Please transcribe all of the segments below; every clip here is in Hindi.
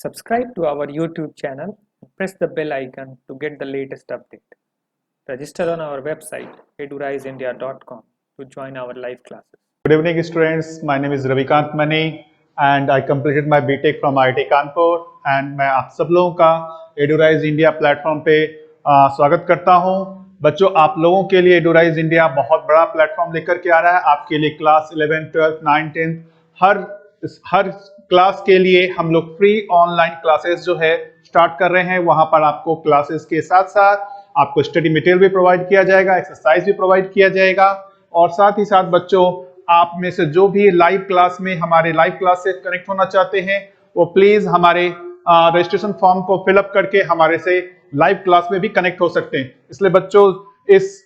Subscribe to our YouTube channel and press the bell icon to get the latest update. Register on our website eduriseindia.com to join our live classes. Good evening, students. My name is Ravikant Mani and I completed my BTech from IIT Kanpur and मैं आप सब लोगों का एडुराइज इंडिया प्लेटफॉर्म पे स्वागत करता हूं। बच्चों, आप लोगों के लिए एडुराइज इंडिया बहुत बड़ा प्लेटफॉर्म लेकर के आ रहा है। आपके लिए क्लास 11, 12, 9, 10 हर क्लास के लिए हम लोग फ्री ऑनलाइन क्लासेस जो है स्टार्ट कर रहे हैं। वहां पर आपको क्लासेस के साथ साथ आपको स्टडी मटेरियल भी प्रोवाइड किया जाएगा, एक्सरसाइज भी प्रोवाइड किया जाएगा और साथ ही साथ बच्चों, आप में से जो भी लाइव क्लास में हमारे लाइव क्लास से कनेक्ट होना चाहते हैं वो प्लीज हमारे रजिस्ट्रेशन फॉर्म को फिलअप करके हमारे से लाइव क्लास में भी कनेक्ट हो सकते हैं। इसलिए बच्चों, इस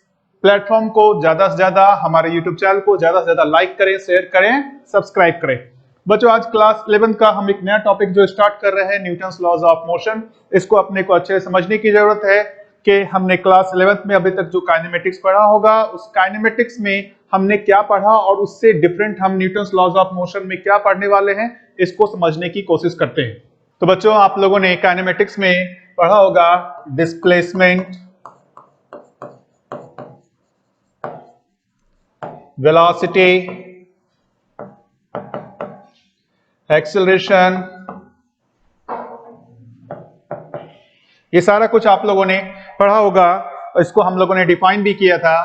प्लेटफॉर्म को ज्यादा से ज्यादा, हमारे यूट्यूब चैनल को ज्यादा से ज्यादा लाइक करें, शेयर करें, सब्सक्राइब करें। बच्चों, आज क्लास 11 का हम एक नया टॉपिक जो स्टार्ट कर रहे हैं, न्यूटन्स लॉज ऑफ मोशन। इसको अपने को अच्छे से समझने की जरूरत है कि हमने क्लास 11 में अभी तक जो काइनेमेटिक्स पढ़ा होगा, उस काइनेमेटिक्स में हमने क्या पढ़ा और उससे डिफरेंट हम न्यूटन्स लॉज ऑफ मोशन में क्या पढ़ने वाले हैं, इसको समझने की कोशिश करते हैं। तो बच्चों, आप लोगों ने काइनेमेटिक्स में पढ़ा होगा डिस्प्लेसमेंट, वेलोसिटी, एक्सेलरेशन, ये सारा कुछ आप लोगों ने पढ़ा होगा। इसको हम लोगों ने डिफाइन भी किया था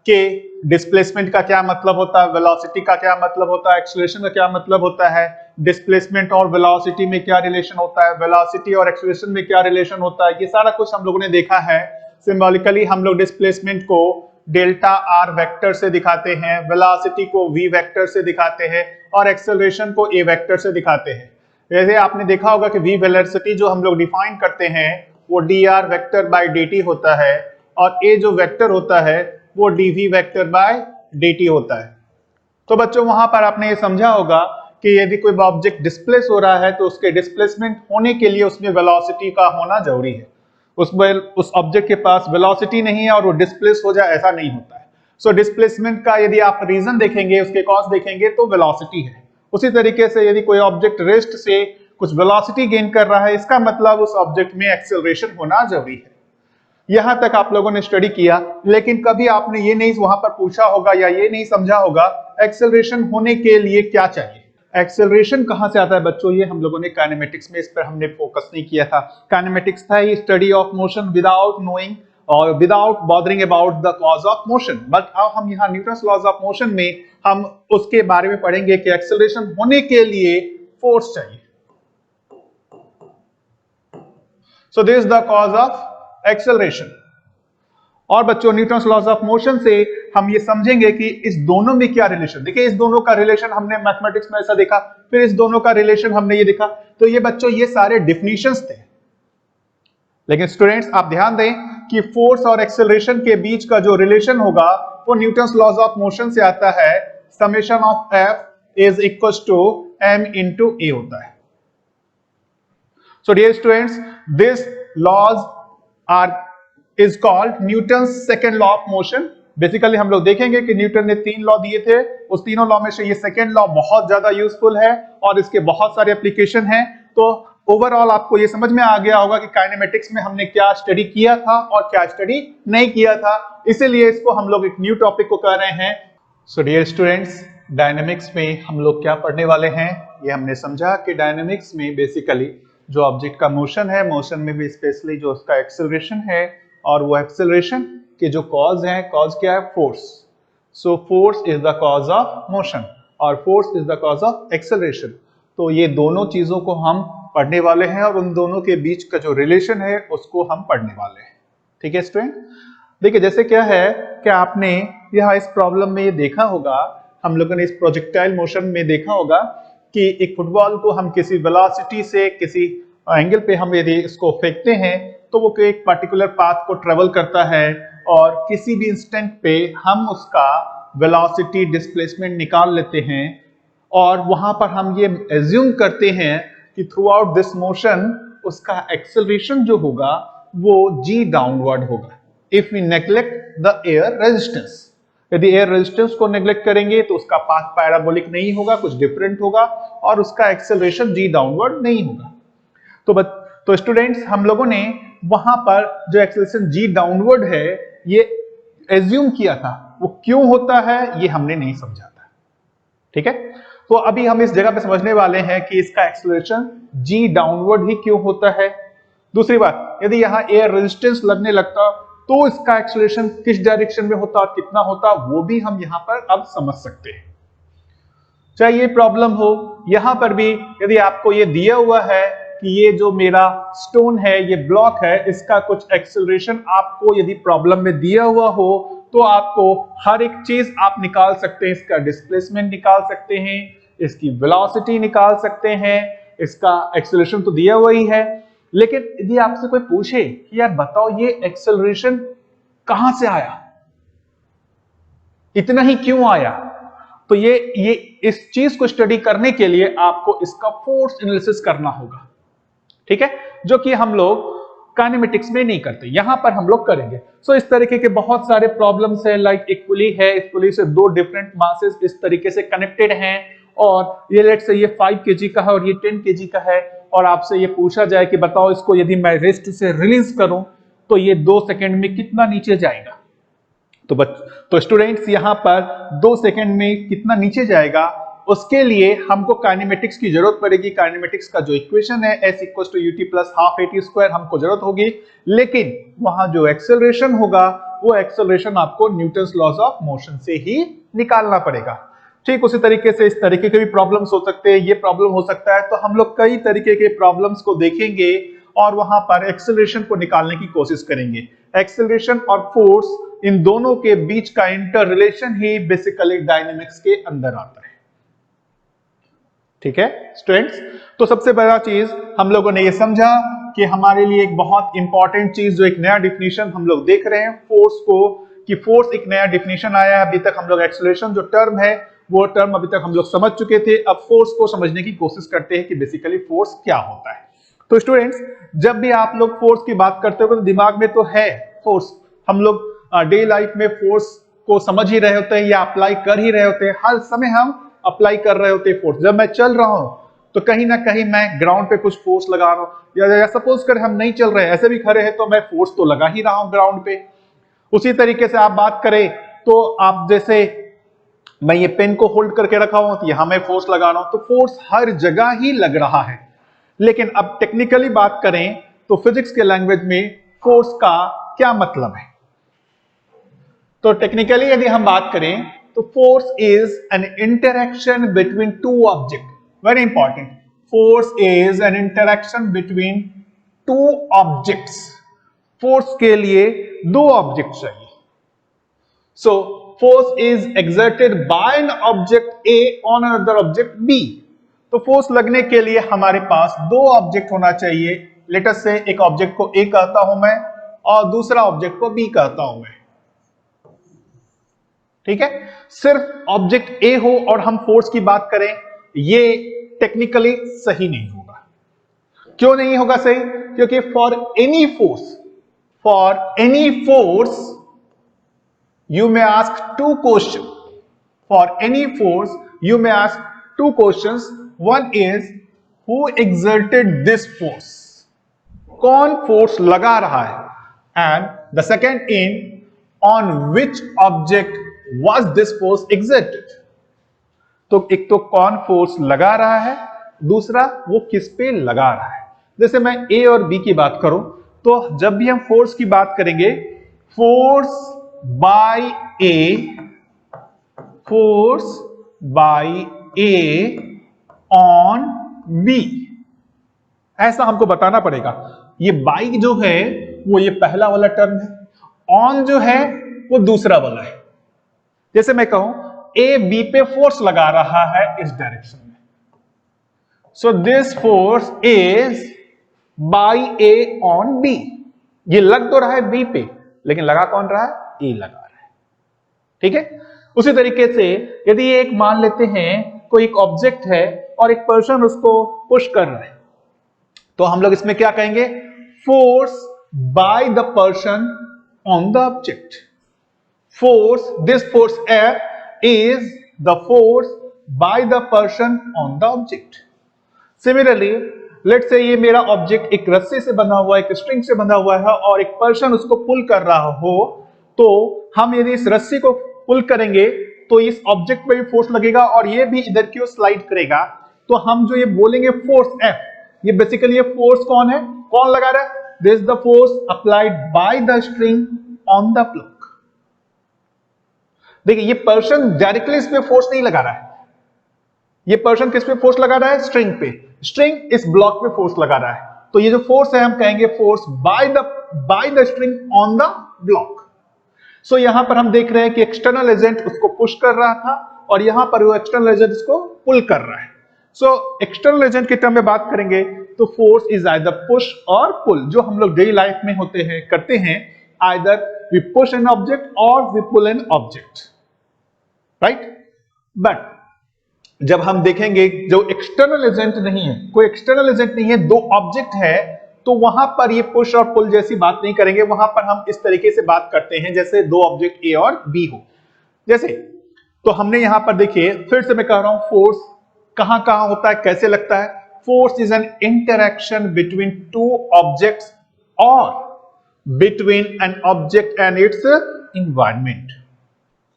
कि डिस्प्लेसमेंट का क्या मतलब होता है, वेलोसिटी का क्या मतलब होता है, एक्सेलरेशन का क्या मतलब होता है, डिस्प्लेसमेंट और वेलोसिटी में क्या रिलेशन होता है, वेलोसिटी और एक्सेलरेशन में क्या रिलेशन होता है, ये सारा कुछ हम लोगों ने देखा है। सिंबॉलिकली हम लोग डिस्प्लेसमेंट को डेल्टा आर वेक्टर से दिखाते हैं, वेलोसिटी को वी वेक्टर से दिखाते हैं और एक्सेलरेशन को ए वेक्टर से दिखाते हैं। जैसे आपने देखा होगा कि वी वेलोसिटी जो हम लोग डिफाइन करते हैं वो D R vector by D T होता है और ए जो वेक्टर होता है वो D V vector by D T होता है। तो बच्चों, वहां पर आपने ये समझा होगा कि यदि कोई ऑब्जेक्ट डिस्प्लेस हो रहा है तो उसके डिस्प्लेसमेंट होने के लिए उसमें वेलोसिटी का होना जरूरी है। उस ऑब्जेक्ट के पास वेलोसिटी नहीं है और वो डिस्प्लेस हो जाए, ऐसा नहीं होता है। सो डिस्प्लेसमेंट का यदि आप रीजन देखेंगे, उसके कॉज देखेंगे तो वेलोसिटी है। उसी तरीके से यदि कोई ऑब्जेक्ट रेस्ट से कुछ वेलोसिटी गेन कर रहा है, इसका मतलब उस ऑब्जेक्ट में एक्सेलरेशन होना जरूरी है। यहां तक आप लोगों ने स्टडी किया, लेकिन कभी आपने ये नहीं वहां पर पूछा होगा या ये नहीं समझा होगा एक्सेलरेशन होने के लिए क्या चाहिए। एक्सेलरेशन कहां से आता है बच्चों, ये हम लोगों ने काइनेमेटिक्स में इस पर हमने फोकस नहीं किया था। काइनेमेटिक्स था ही study of motion without knowing और without bothering about the cause of motion. But अब हम यहाँ न्यूटन्स लॉज ऑफ मोशन में हम उसके बारे में पढ़ेंगे कि एक्सेलरेशन होने के लिए फोर्स चाहिए। So this is the cause of acceleration। और बच्चों, न्यूटन्स लॉज ऑफ मोशन से हम ये समझेंगे कि इस दोनों में क्या रिलेशन। देखिए, इस दोनों का रिलेशन हमने मैथमेटिक्स में ऐसा देखा, फिर इस दोनों का रिलेशन हमने ये देखा। तो ये बच्चों, ये सारे डिफिनीशंस थे। लेकिन स्टूडेंट्स, आप ध्यान दें कि फोर्स और एक्सेलरेशन के बीच का जो रिलेशन होगा वो न्यूटन्स लॉज ऑफ मोशन से आता है। Summation of F is equal to M into A होता है। So dear students, this laws is called Newton's second law of motion। Basically हम लोग देखेंगे कि न्यूटन ने 3 लॉ दिए थे, उस तीनों लॉ में से ये सेकेंड लॉ बहुत ज्यादा यूजफुल है और इसके बहुत सारे एप्लीकेशन हैं। तो ओवरऑल आपको ये समझ में आ गया होगा कि काइनेमेटिक्स में हमने क्या स्टडी किया था और क्या स्टडी नहीं किया था, इसीलिए इसको हम लोग एक न्यू टॉपिक को कर रहे हैं। सो डियर स्टूडेंट्स, डायनेमिक्स में हम लोग क्या पढ़ने वाले हैं, ये हमने समझा कि डायनेमिक्स में बेसिकली जो ऑब्जेक्ट का मोशन है, मोशन में भी स्पेशली जो उसका एक्सेलरेशन है और वो एक्सेलरेशन के जो कॉज है, कॉज क्या है, force. So force is the cause of motion और force is the cause of acceleration. तो ये दोनों चीजों को हम पढ़ने वाले हैं और उन दोनों के बीच का जो रिलेशन है उसको हम पढ़ने वाले हैं। ठीक है स्टूडेंट, देखिए जैसे क्या है कि आपने यहाँ इस प्रॉब्लम में ये देखा होगा, हम लोगों ने इस प्रोजेक्टाइल मोशन में देखा होगा कि एक फुटबॉल को हम किसी वेलोसिटी से किसी एंगल पे हम यदि इसको फेंकते हैं तो वो एक पर्टिकुलर पाथ को ट्रेवल करता है और किसी भी इंस्टेंट पे हम उसका वेलोसिटी डिस्प्लेसमेंट निकाल लेते हैं और वहां पर हम ये एज्यूम करते हैं कि थ्रू आउट दिस मोशन उसका एक्सेलरेशन जो होगा वो जी डाउनवर्ड होगा। If we neglect the air resistance, यदि एयर रेजिस्टेंस को नेग्लेक्ट करेंगे तो उसका पाथ पैराबोलिक नहीं होगा, कुछ डिफरेंट होगा और उसका एक्सेलरेशन जी डाउनवर्ड नहीं होगा। तो स्टूडेंट्स हम लोगों ने वहां पर जो एक्सेलरेशन जी डाउनवर्ड है ये एज्यूम किया था, वो क्यों होता है ये हमने नहीं समझा था। ठीक है, तो अभी हम इस जगह पे समझने वाले हैं कि इसका एक्सेलरेशन जी डाउनवर्ड ही क्यों होता है। दूसरी बात, यदि यहाँ एयर रेजिस्टेंस लगने लगता तो इसका एक्सेलरेशन किस डायरेक्शन में होता और कितना होता, वो भी हम यहां पर अब समझ सकते हैं। चाहे ये प्रॉब्लम हो, यहां पर भी यदि आपको ये दिया हुआ है कि ये जो मेरा स्टोन है, ये ब्लॉक है, इसका कुछ एक्सेलरेशन आपको यदि प्रॉब्लम में दिया हुआ हो तो आपको हर एक चीज आप निकाल सकते हैं। इसका डिस्प्लेसमेंट निकाल सकते हैं, इसकी वेलोसिटी निकाल सकते हैं, इसका एक्सेलरेशन तो दिया हुआ ही है। लेकिन यदि आपसे कोई पूछे कि यार बताओ ये एक्सेलरेशन कहां से आया, इतना ही क्यों आया, तो ये इस चीज को स्टडी करने के लिए आपको इसका फोर्स एनालिसिस करना होगा। ठीक है, जो कि हम लोग काइनेमेटिक्स में नहीं करते, यहां पर हम लोग करेंगे। सो इस तरीके के बहुत सारे प्रॉब्लम्स है, लाइक एक पुली है, इस पुली से दो डिफरेंट मासेस इस तरीके से कनेक्टेड हैं और ये लेट से ये 5 kg का है और ये 10 kg का है, और आपसे ये पूछा जाए कि बताओ इसको यदि मैं रेस्ट से रिलीज करूं तो ये 2 सेकंड में कितना नीचे जाएगा। तो स्टूडेंट्स यहां पर 2 सेकंड में कितना नीचे जाएगा, उसके लिए हमको काइनेमेटिक्स की जरूरत पड़ेगी। काइनेमेटिक्स का जो इक्वेशन है S = ut + ½ at² हमको जरूरत होगी, लेकिन वहां जो एक्सेलरेशन होगा वो एक्सेलरेशन आपको न्यूटन्स लॉज ऑफ मोशन से ही निकालना पड़ेगा। ठीक उसी तरीके से इस तरीके के भी प्रॉब्लम्स हो सकते हैं, ये प्रॉब्लम हो सकता है। तो हम लोग कई तरीके के प्रॉब्लम्स को देखेंगे और वहां पर एक्सेलरेशन को निकालने की कोशिश करेंगे। एक्सेलरेशन और फोर्स इन दोनों के बीच का इंटर रिलेशन ही बेसिकली डायनेमिक्स के अंदर आता है। ठीक है स्टूडेंट्स, तो सबसे बड़ा चीज हम लोगों ने ये समझा कि हमारे लिए एक बहुत इंपॉर्टेंट चीज जो एक नया डिफिनीशन हम लोग देख रहे हैं फोर्स को, कि फोर्स एक नया डिफिनीशन आया है। अभी तक हम लोग एक्सेलरेशन जो टर्म है वो टर्म अभी तक हम लोग समझ चुके थे। अब फोर्स को समझने की कोशिश करते हैं कि बेसिकली फोर्स क्या होता है। तो स्टूडेंट्स, जब भी आप लोग फोर्स की बात करते हो तो दिमाग में तो है फोर्स, हम लोग डे लाइफ में फोर्स को समझ ही रहे होते हैं या अप्लाई कर ही रहे होते हैं, हर समय हम अप्लाई कर रहे होते हैं फोर्स। जब मैं चल रहा हूं तो कहीं ना कहीं मैं ग्राउंड पे कुछ फोर्स लगा रहा हूं, या सपोज कर हम नहीं चल रहे हैं, ऐसे भी खड़े हैं तो मैं फोर्स तो लगा ही रहा हूं ग्राउंड पे। उसी तरीके से आप बात करें तो आप जैसे मैं ये पेन को होल्ड करके रखा हूं तो यहां मैं फोर्स लगा रहा हूं, तो फोर्स हर जगह ही लग रहा है। लेकिन अब टेक्निकली बात करें तो फिजिक्स के लैंग्वेज में फोर्स का क्या मतलब है। तो टेक्निकली यदि हम बात करें तो force is an interaction between two object. Very important, force is an interaction between two objects. Force के लिए दो ऑब्जेक्ट चाहिए। So force is exerted by an object A on another object B. तो फोर्स लगने के लिए हमारे पास दो ऑब्जेक्ट होना चाहिए। लेट अस से एक ऑब्जेक्ट को ए कहता हूं मैं और दूसरा ऑब्जेक्ट को बी कहता हूं मैं। ठीक है, सिर्फ ऑब्जेक्ट ए हो और हम फोर्स की बात करें, ये टेक्निकली सही नहीं होगा। क्यों नहीं होगा सही? क्योंकि for any force you may ask two questions. For any force, you may ask two questions. One is, who exerted this force? कौन फोर्स लगा रहा है? And the second in, on which object was this force exerted? तो एक तो कौन फोर्स लगा रहा है, दूसरा वो किस पे लगा रहा है। जैसे मैं ए और बी की बात करूं तो जब भी हम फोर्स की बात करेंगे, force by A on B, ऐसा हमको बताना पड़ेगा। ये बाई जो है वो ये पहला वाला टर्म है, ऑन जो है वो दूसरा वाला है। जैसे मैं कहूं ए बी पे फोर्स लगा रहा है इस डायरेक्शन में, so this force is by A on B. ये लग तो रहा है बी पे, लेकिन लगा कौन रहा है? ए लगा रहा है। ठीक है, उसी तरीके से यदि एक मान लेते हैं कोई एक ऑब्जेक्ट है और एक पर्सन उसको पुश कर रहा है, तो हम लोग इसमें क्या कहेंगे? Force by the person on the object. Force, this force F is the force by the person on the object. Similarly, let's say ये मेरा ऑब्जेक्ट एक रस्से से बना हुआ है, एक स्ट्रिंग से बना हुआ है और एक पर्सन उसको पुल कर रहा हो, तो हम यदि इस रस्सी को पुल करेंगे तो इस ऑब्जेक्ट पे भी फोर्स लगेगा और ये भी इधर की ओर स्लाइड करेगा। तो हम जो ये बोलेंगे फोर्स F, ये बेसिकली ये फोर्स कौन है, कौन लगा रहा है? This is the force applied by the string on the plug. देखिए ये पर्सन डायरेक्टली इस पे फोर्स नहीं लगा रहा है, ये पर्सन किस पे फोर्स लगा रहा है? स्ट्रिंग पे। स्ट्रिंग इस ब्लॉक पे फोर्स लगा रहा है, तो ये जो फोर्स है हम कहेंगे force by the string on the block. So यहां पर हम देख रहे हैं कि एक्सटर्नल एजेंट उसको पुश कर रहा था और यहां पर वो एक्सटर्नल एजेंट इसको पुल कर रहा है। सो एक्सटर्नल एजेंट के टर्म में बात करेंगे तो फोर्स इज आइदर पुश और पुल, जो हम लोग डेली लाइफ में होते हैं, करते हैं, either we push an object और we pull an object, right. But जब हम देखेंगे जो एक्सटर्नल एजेंट नहीं है, कोई एक्सटर्नल एजेंट नहीं है, दो ऑब्जेक्ट है, तो वहां पर ये पुश और पुल जैसी बात नहीं करेंगे। वहां पर हम इस तरीके से बात करते हैं जैसे दो ऑब्जेक्ट ए और बी हो। जैसे तो हमने यहां पर देखिए, फिर से मैं कह रहा हूं, फोर्स कहां कहां होता है, कैसे लगता है? Force is an interaction between two objects और between an object and its environment.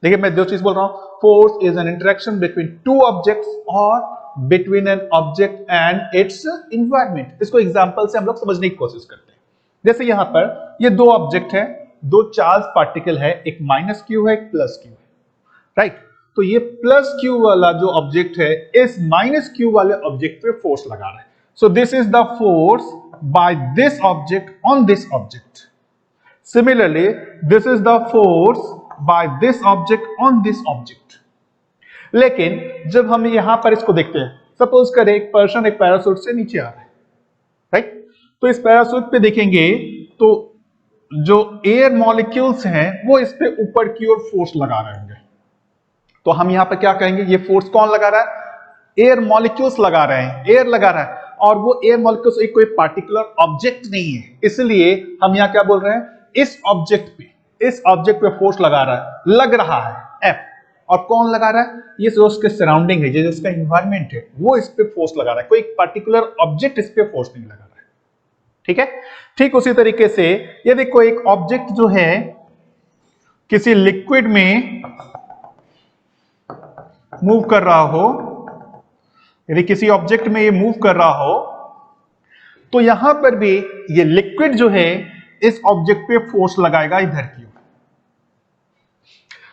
देखिए मैं जो चीज बोल रहा हूं, force is an interaction between two objects और between an object and its environment. इसको एग्जांपल से हम लोग समझने की कोशिश करते हैं। जैसे यहां पर ये दो ऑब्जेक्ट है, दो चार्ज पार्टिकल है, एक माइनस क्यू है, एक प्लस क्यू है, राइट। तो ये प्लस क्यू वाला जो ऑब्जेक्ट है इस माइनस क्यू वाले ऑब्जेक्ट पे फोर्स लगा रहा है। So this is the force by this object on this object. Similarly this is the force by this object on this object। लेकिन जब हम यहां पर इसको देखते हैं, सपोज करें एक पर्सन एक पैराशूट से नीचे आ रहा है, राइट। तो इस पैराशूट पे देखेंगे तो जो एयर मॉलिक्यूल्स हैं वो इस पे ऊपर की ओर फोर्स लगा रहे होंगे। तो हम यहां पर क्या कहेंगे, ये फोर्स कौन लगा रहा है? एयर मॉलिक्यूल्स लगा रहे हैं, एयर लगा रहा है, और वो एयर मॉलिक्यूल्स एक कोई पार्टिकुलर ऑब्जेक्ट नहीं है, इसलिए हम यहां क्या बोल रहे हैं, इस ऑब्जेक्ट पे फोर्स लग रहा है F। और कौन लगा रहा है? ये जो उसके सराउंडिंग है, जो उसका एनवायरनमेंट है, वो इस पे फोर्स लगा रहा है, कोई पर्टिकुलर ऑब्जेक्ट इस पे फोर्स नहीं लगा रहा है, ठीक है। ठीक उसी तरीके से यदि कोई एक ऑब्जेक्ट जो है किसी लिक्विड में मूव कर रहा हो, यदि किसी ऑब्जेक्ट में ये मूव कर रहा हो, तो यहां पर भी ये लिक्विड जो है इस ऑब्जेक्ट पे फोर्स लगाएगा इधर की।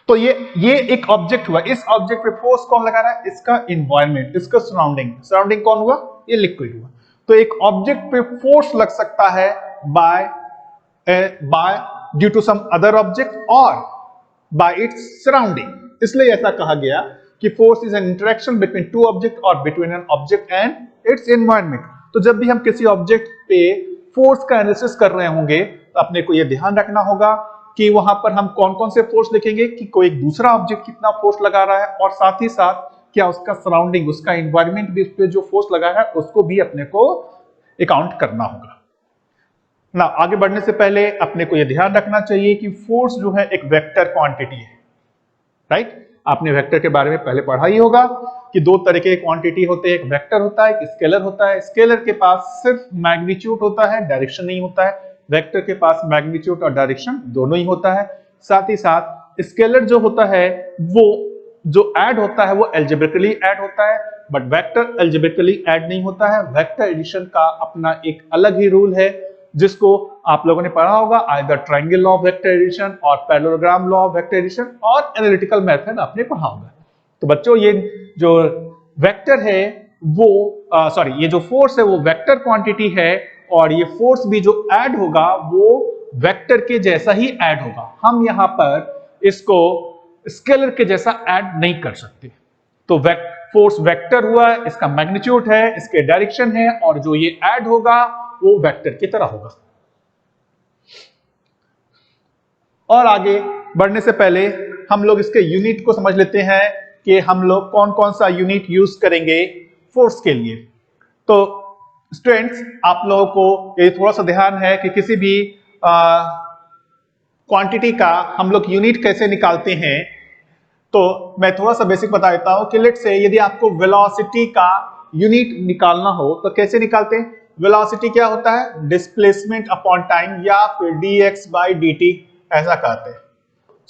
तो ये एक ऑब्जेक्ट हुआ, इस ऑब्जेक्ट पे फोर्स कौन लगा रहा है? इसका एनवायरनमेंट, इसका सराउंडिंग कौन हुआ? ये लिक्विड हुआ। तो एक ऑब्जेक्ट पे फोर्स लग सकता है by due to some other object और बाय इट्स सराउंडिंग। इसलिए ऐसा कहा गया कि force is an interaction between two object और between an object and its environment. तो जब भी हम किसी ऑब्जेक्ट पे फोर्स का एनालिसिस कर रहे होंगे तो अपने को यह ध्यान रखना होगा कि वहां पर हम कौन कौन से फोर्स देखेंगे, कि कोई एक दूसरा ऑब्जेक्ट कितना फोर्स लगा रहा है, और साथ ही साथ क्या उसका सराउंडिंग, उसका एनवायरनमेंट भी, उस पे जो फोर्स लगा है उसको भी अपने को अकाउंट करना होगा ना। आगे बढ़ने से पहले अपने को यह ध्यान रखना चाहिए कि फोर्स जो है एक वेक्टर क्वांटिटी है, राइट। आपने वेक्टर के बारे में पहले पढ़ा ही होगा कि दो तरह के क्वांटिटी होते हैं, एक वेक्टर होता है, एक स्केलर होता है। स्केलर के पास सिर्फ मैग्नीट्यूड होता है, डायरेक्शन नहीं होता है। वेक्टर के पास मैग्नीट्यूड और डायरेक्शन दोनों ही होता है। साथ ही साथ स्केलर जो होता है वो जो ऐड होता है वो अलजेब्रिकली ऐड होता है, बट वेक्टर अलजेब्रिकली ऐड नहीं होता है। वेक्टर एडिशन का अपना एक अलग ही रूल है जिसको आप लोगों ने पढ़ा होगा, either triangle law of vector addition और parallelogram law of vector addition और एनालिटिकल मेथड आपने पढ़ा होगा। तो बच्चों ये जो वेक्टर है वो ये जो फोर्स है वो वेक्टर क्वांटिटी है, और ये फोर्स भी जो ऐड होगा वो वेक्टर के जैसा ही ऐड होगा। हम यहां पर इसको स्केलर के जैसा ऐड नहीं कर सकते। तो फोर्स वेक्टर हुआ, इसका मैग्नीट्यूड है, इसके डायरेक्शन है, और जो ये ऐड होगा वो वेक्टर की तरह होगा। और आगे बढ़ने से पहले हम लोग इसके यूनिट को समझ लेते हैं कि हम लोग कौन कौन सा यूनिट यूज करेंगे फोर्स के लिए। तो स्टूडेंट्स, आप लोगों को ये थोड़ा सा ध्यान है कि किसी भी क्वांटिटी का हम लोग यूनिट कैसे निकालते हैं। तो मैं थोड़ा सा बेसिक बता देता हूं कि लेट्स से यदि आपको वेलोसिटी का यूनिट निकालना हो तो कैसे निकालते हैं। वेलोसिटी क्या होता है? डिस्प्लेसमेंट अपॉन टाइम या फिर dx बाई dt ऐसा कहते हैं।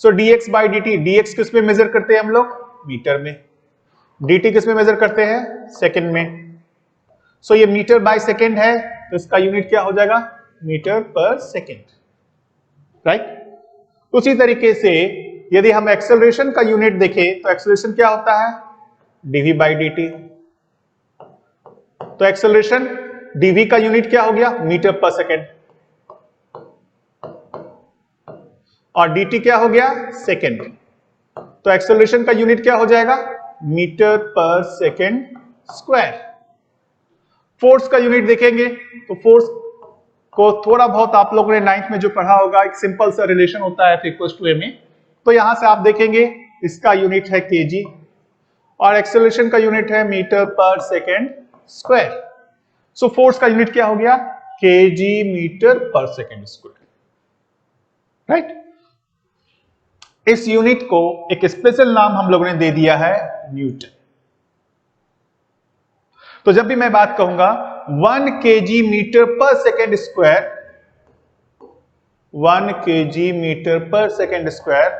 सो dx बाई dt, dx किस में मेजर करते हैं हम लोग? मीटर में। dt किस में मेजर करते हैं? सेकंड में। सो ये मीटर बाय सेकंड है, तो इसका यूनिट क्या हो जाएगा? मीटर पर सेकंड, राइट। उसी तरीके से यदि हम एक्सेलरेशन का यूनिट देखें तो एक्सेलरेशन क्या होता है? dv by dt। तो एक्सेलरेशन dv का यूनिट क्या हो गया? मीटर पर सेकंड, और dt क्या हो गया? सेकंड। तो एक्सेलरेशन का यूनिट क्या हो जाएगा? मीटर पर सेकंड स्क्वायर। फोर्स का यूनिट देखेंगे तो फोर्स को थोड़ा बहुत आप लोगों ने 9th में जो पढ़ा होगा, एक सिंपल सा रिलेशन होता है F = ma। तो यहां से आप देखेंगे इसका यूनिट है kg और एक्सेलरेशन का यूनिट है मीटर पर सेकंड स्क्वायर। सो फोर्स का यूनिट क्या हो गया? kg मीटर पर सेकंड स्क्वायर, राइट। इस यूनिट को एक स्पेशल नाम हम लोगों ने दे दिया है न्यूटन। तो जब भी मैं बात कहूंगा 1 kg मीटर पर सेकंड स्क्वायर, 1 kg मीटर पर second square,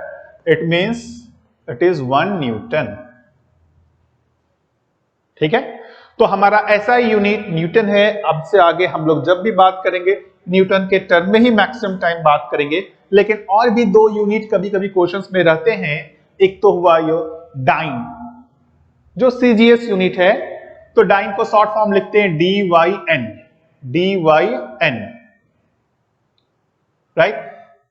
it means it is 1 Newton, ठीक है। तो हमारा ऐसा यूनिट न्यूटन है। अब से आगे हम लोग जब भी बात करेंगे न्यूटन के टर्म में ही मैक्सिमम टाइम बात करेंगे, लेकिन और भी दो यूनिट कभी कभी क्वेश्चंस में रहते हैं। एक तो हुआ ये डाइन, जो सीजीएस यूनिट है। तो डाइन को शॉर्ट फॉर्म लिखते हैं DYN, DYN, राइट।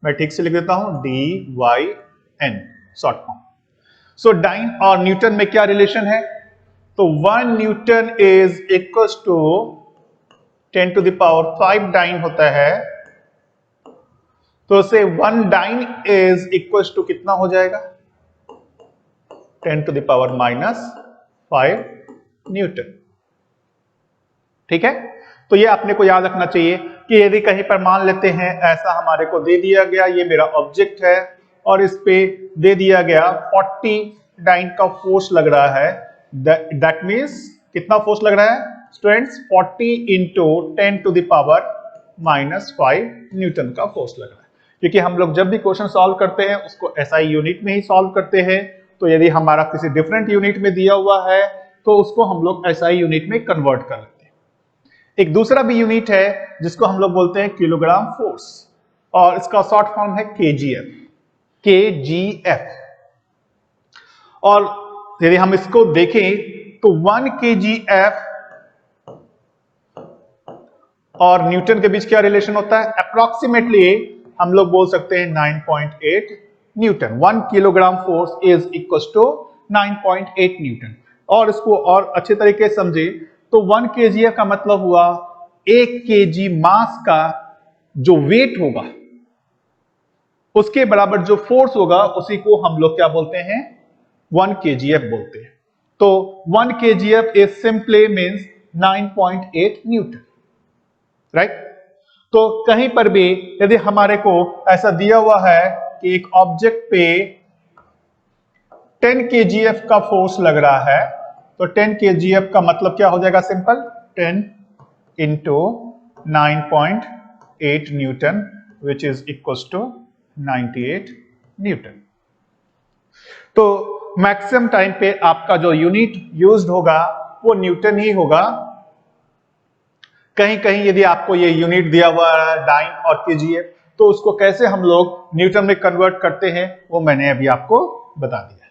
मैं ठीक से लिख देता हूं DYN short form. So dyne और न्यूटन में क्या रिलेशन है? तो 1 newton is equals to 10⁵ dyne होता है। तो से 1 डाइन इज इक्वल्स टू कितना हो जाएगा? 10⁻⁻5 न्यूटन, ठीक है। तो ये आपने को याद रखना चाहिए कि यदि कहीं पर मान लेते हैं ऐसा हमारे को दे दिया गया, ये मेरा ऑब्जेक्ट है और इस पे दे दिया गया 40 डाइन का फोर्स लग रहा है, दैट मींस कितना फोर्स लग रहा है स्टूडेंट्स? 40 इंटू 10⁻⁻5 न्यूटन का फोर्स लग रहा है। क्योंकि हम लोग जब भी क्वेश्चन सॉल्व करते हैं उसको एसआई यूनिट में ही सॉल्व करते हैं। तो यदि हमारा किसी डिफरेंट यूनिट में दिया हुआ है तो उसको हम लोग एसआई यूनिट में कन्वर्ट कर लेते हैं। एक दूसरा भी यूनिट है जिसको हम लोग बोलते हैं किलोग्राम फोर्स, और इसका शॉर्ट फॉर्म है केजीएफ, केजीएफ। और यदि हम इसको देखें तो 1 kgf और न्यूटन के बीच क्या रिलेशन होता है? अप्रोक्सीमेटली हम लोग बोल सकते हैं 9.8 newton. 1 kilogram force is equal to 9.8 newton. और इसको और अच्छे तरीके से समझे तो 1 kgf का मतलब हुआ 1 kg मास का जो वेट होगा उसके बराबर जो फोर्स होगा उसी को हम लोग क्या बोलते हैं? 1 kgf बोलते हैं। तो 1 kgf is simply means 9.8 Newton, right. तो कहीं पर भी यदि हमारे को ऐसा दिया हुआ है कि एक ऑब्जेक्ट पे 10 kgf का फोर्स लग रहा है, तो 10 kgf का मतलब क्या हो जाएगा? Simple 10 into 9.8 newton which is equal to 98 newton. तो मैक्सिमम टाइम पे आपका जो यूनिट यूज्ड होगा वो न्यूटन ही होगा। कहीं कहीं यदि आपको ये यूनिट दिया हुआ है डाइन और केजीएफ, तो उसको कैसे हम लोग न्यूटन में कन्वर्ट करते हैं वो मैंने अभी आपको बता दिया।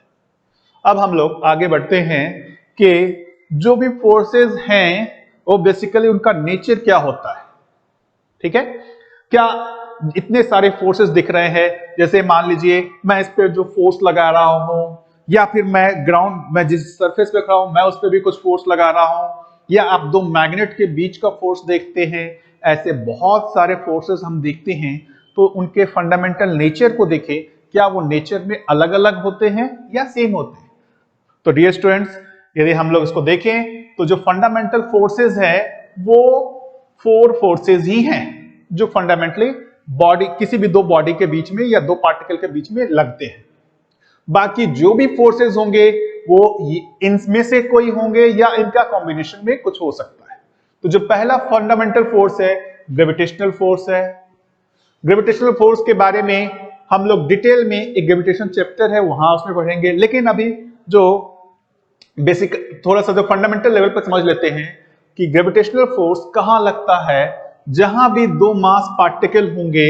अब हम लोग आगे बढ़ते हैं कि जो भी फोर्सेस हैं वो बेसिकली उनका नेचर क्या होता है, ठीक है। क्या इतने सारे फोर्सेस दिख रहे हैं, जैसे मान लीजिए मैं इस पे जो फोर्स लगा रहा हूं, या फिर मैं जिस सरफेस पे खड़ा हूं मैं उस पे भी कुछ फोर्स लगा रहा हूं, या आप दो मैग्नेट के बीच का फोर्स देखते हैं। ऐसे बहुत सारे फोर्सेस हम देखते हैं, तो उनके फंडामेंटल नेचर को देखें, क्या वो नेचर में अलग अलग होते हैं या सेम होते हैं। तो डियर स्टूडेंट्स, यदि हम लोग इसको देखें तो जो फंडामेंटल फोर्सेस है वो 4 फोर्सेस ही हैं जो फंडामेंटली बॉडी, किसी भी दो बॉडी के बीच में या दो पार्टिकल के बीच में लगते हैं। बाकी जो भी फोर्सेस होंगे वो इनमें से कोई होंगे या इनका कॉम्बिनेशन में कुछ हो सकता है। तो जो पहला फंडामेंटल फोर्स है ग्रेविटेशनल फोर्स है। ग्रेविटेशनल फोर्स के बारे में हम लोग डिटेल में एक ग्रेविटेशन चैप्टर है वहां उसमें पढ़ेंगे, लेकिन अभी जो बेसिक थोड़ा सा जो फंडामेंटल लेवल पर समझ लेते हैं कि ग्रेविटेशनल फोर्स कहां लगता है। जहां भी दो मास पार्टिकल होंगे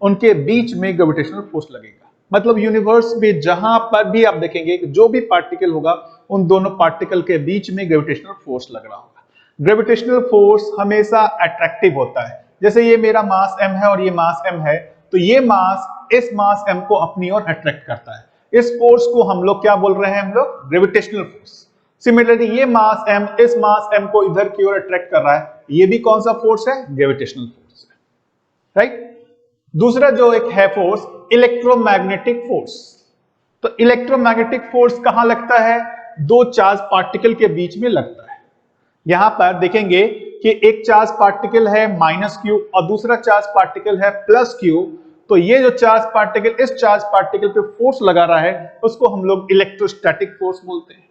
उनके बीच में ग्रेविटेशनल फोर्स लगेगा। मतलब यूनिवर्स में जहां पर भी आप देखेंगे जो भी पार्टिकल होगा उन दोनों पार्टिकल के बीच में ग्रेविटेशनल फोर्स लग रहा होगा। ग्रेविटेशनल फोर्स हमेशा अट्रैक्टिव होता है। जैसे ये मेरा मास m है और ये मास m है, तो ये मास इस मास m को अपनी ओर अट्रैक्ट करता है। इस फोर्स को हम लोग क्या बोल रहे हैं, हम लोग ग्रेविटेशनल फोर्स। सिमिलरली ये मास m इस मास m को इधर की ओर अट्रैक्ट कर रहा है, ये भी कौन सा फोर्स है, ग्रेविटेशनल फोर्स है, राइट। दूसरा जो एक है फोर्स इलेक्ट्रोमैग्नेटिक फोर्स। तो इलेक्ट्रोमैग्नेटिक फोर्स कहां लगता है, दो चार्ज पार्टिकल के बीच में लगता है। यहां पर देखेंगे कि एक चार्ज पार्टिकल है -q और दूसरा चार्ज पार्टिकल है +q। तो ये जो चार्ज पार्टिकल इस चार्ज पार्टिकल पे फोर्स लगा रहा है उसको हम लोग इलेक्ट्रोस्टैटिक फोर्स बोलते हैं।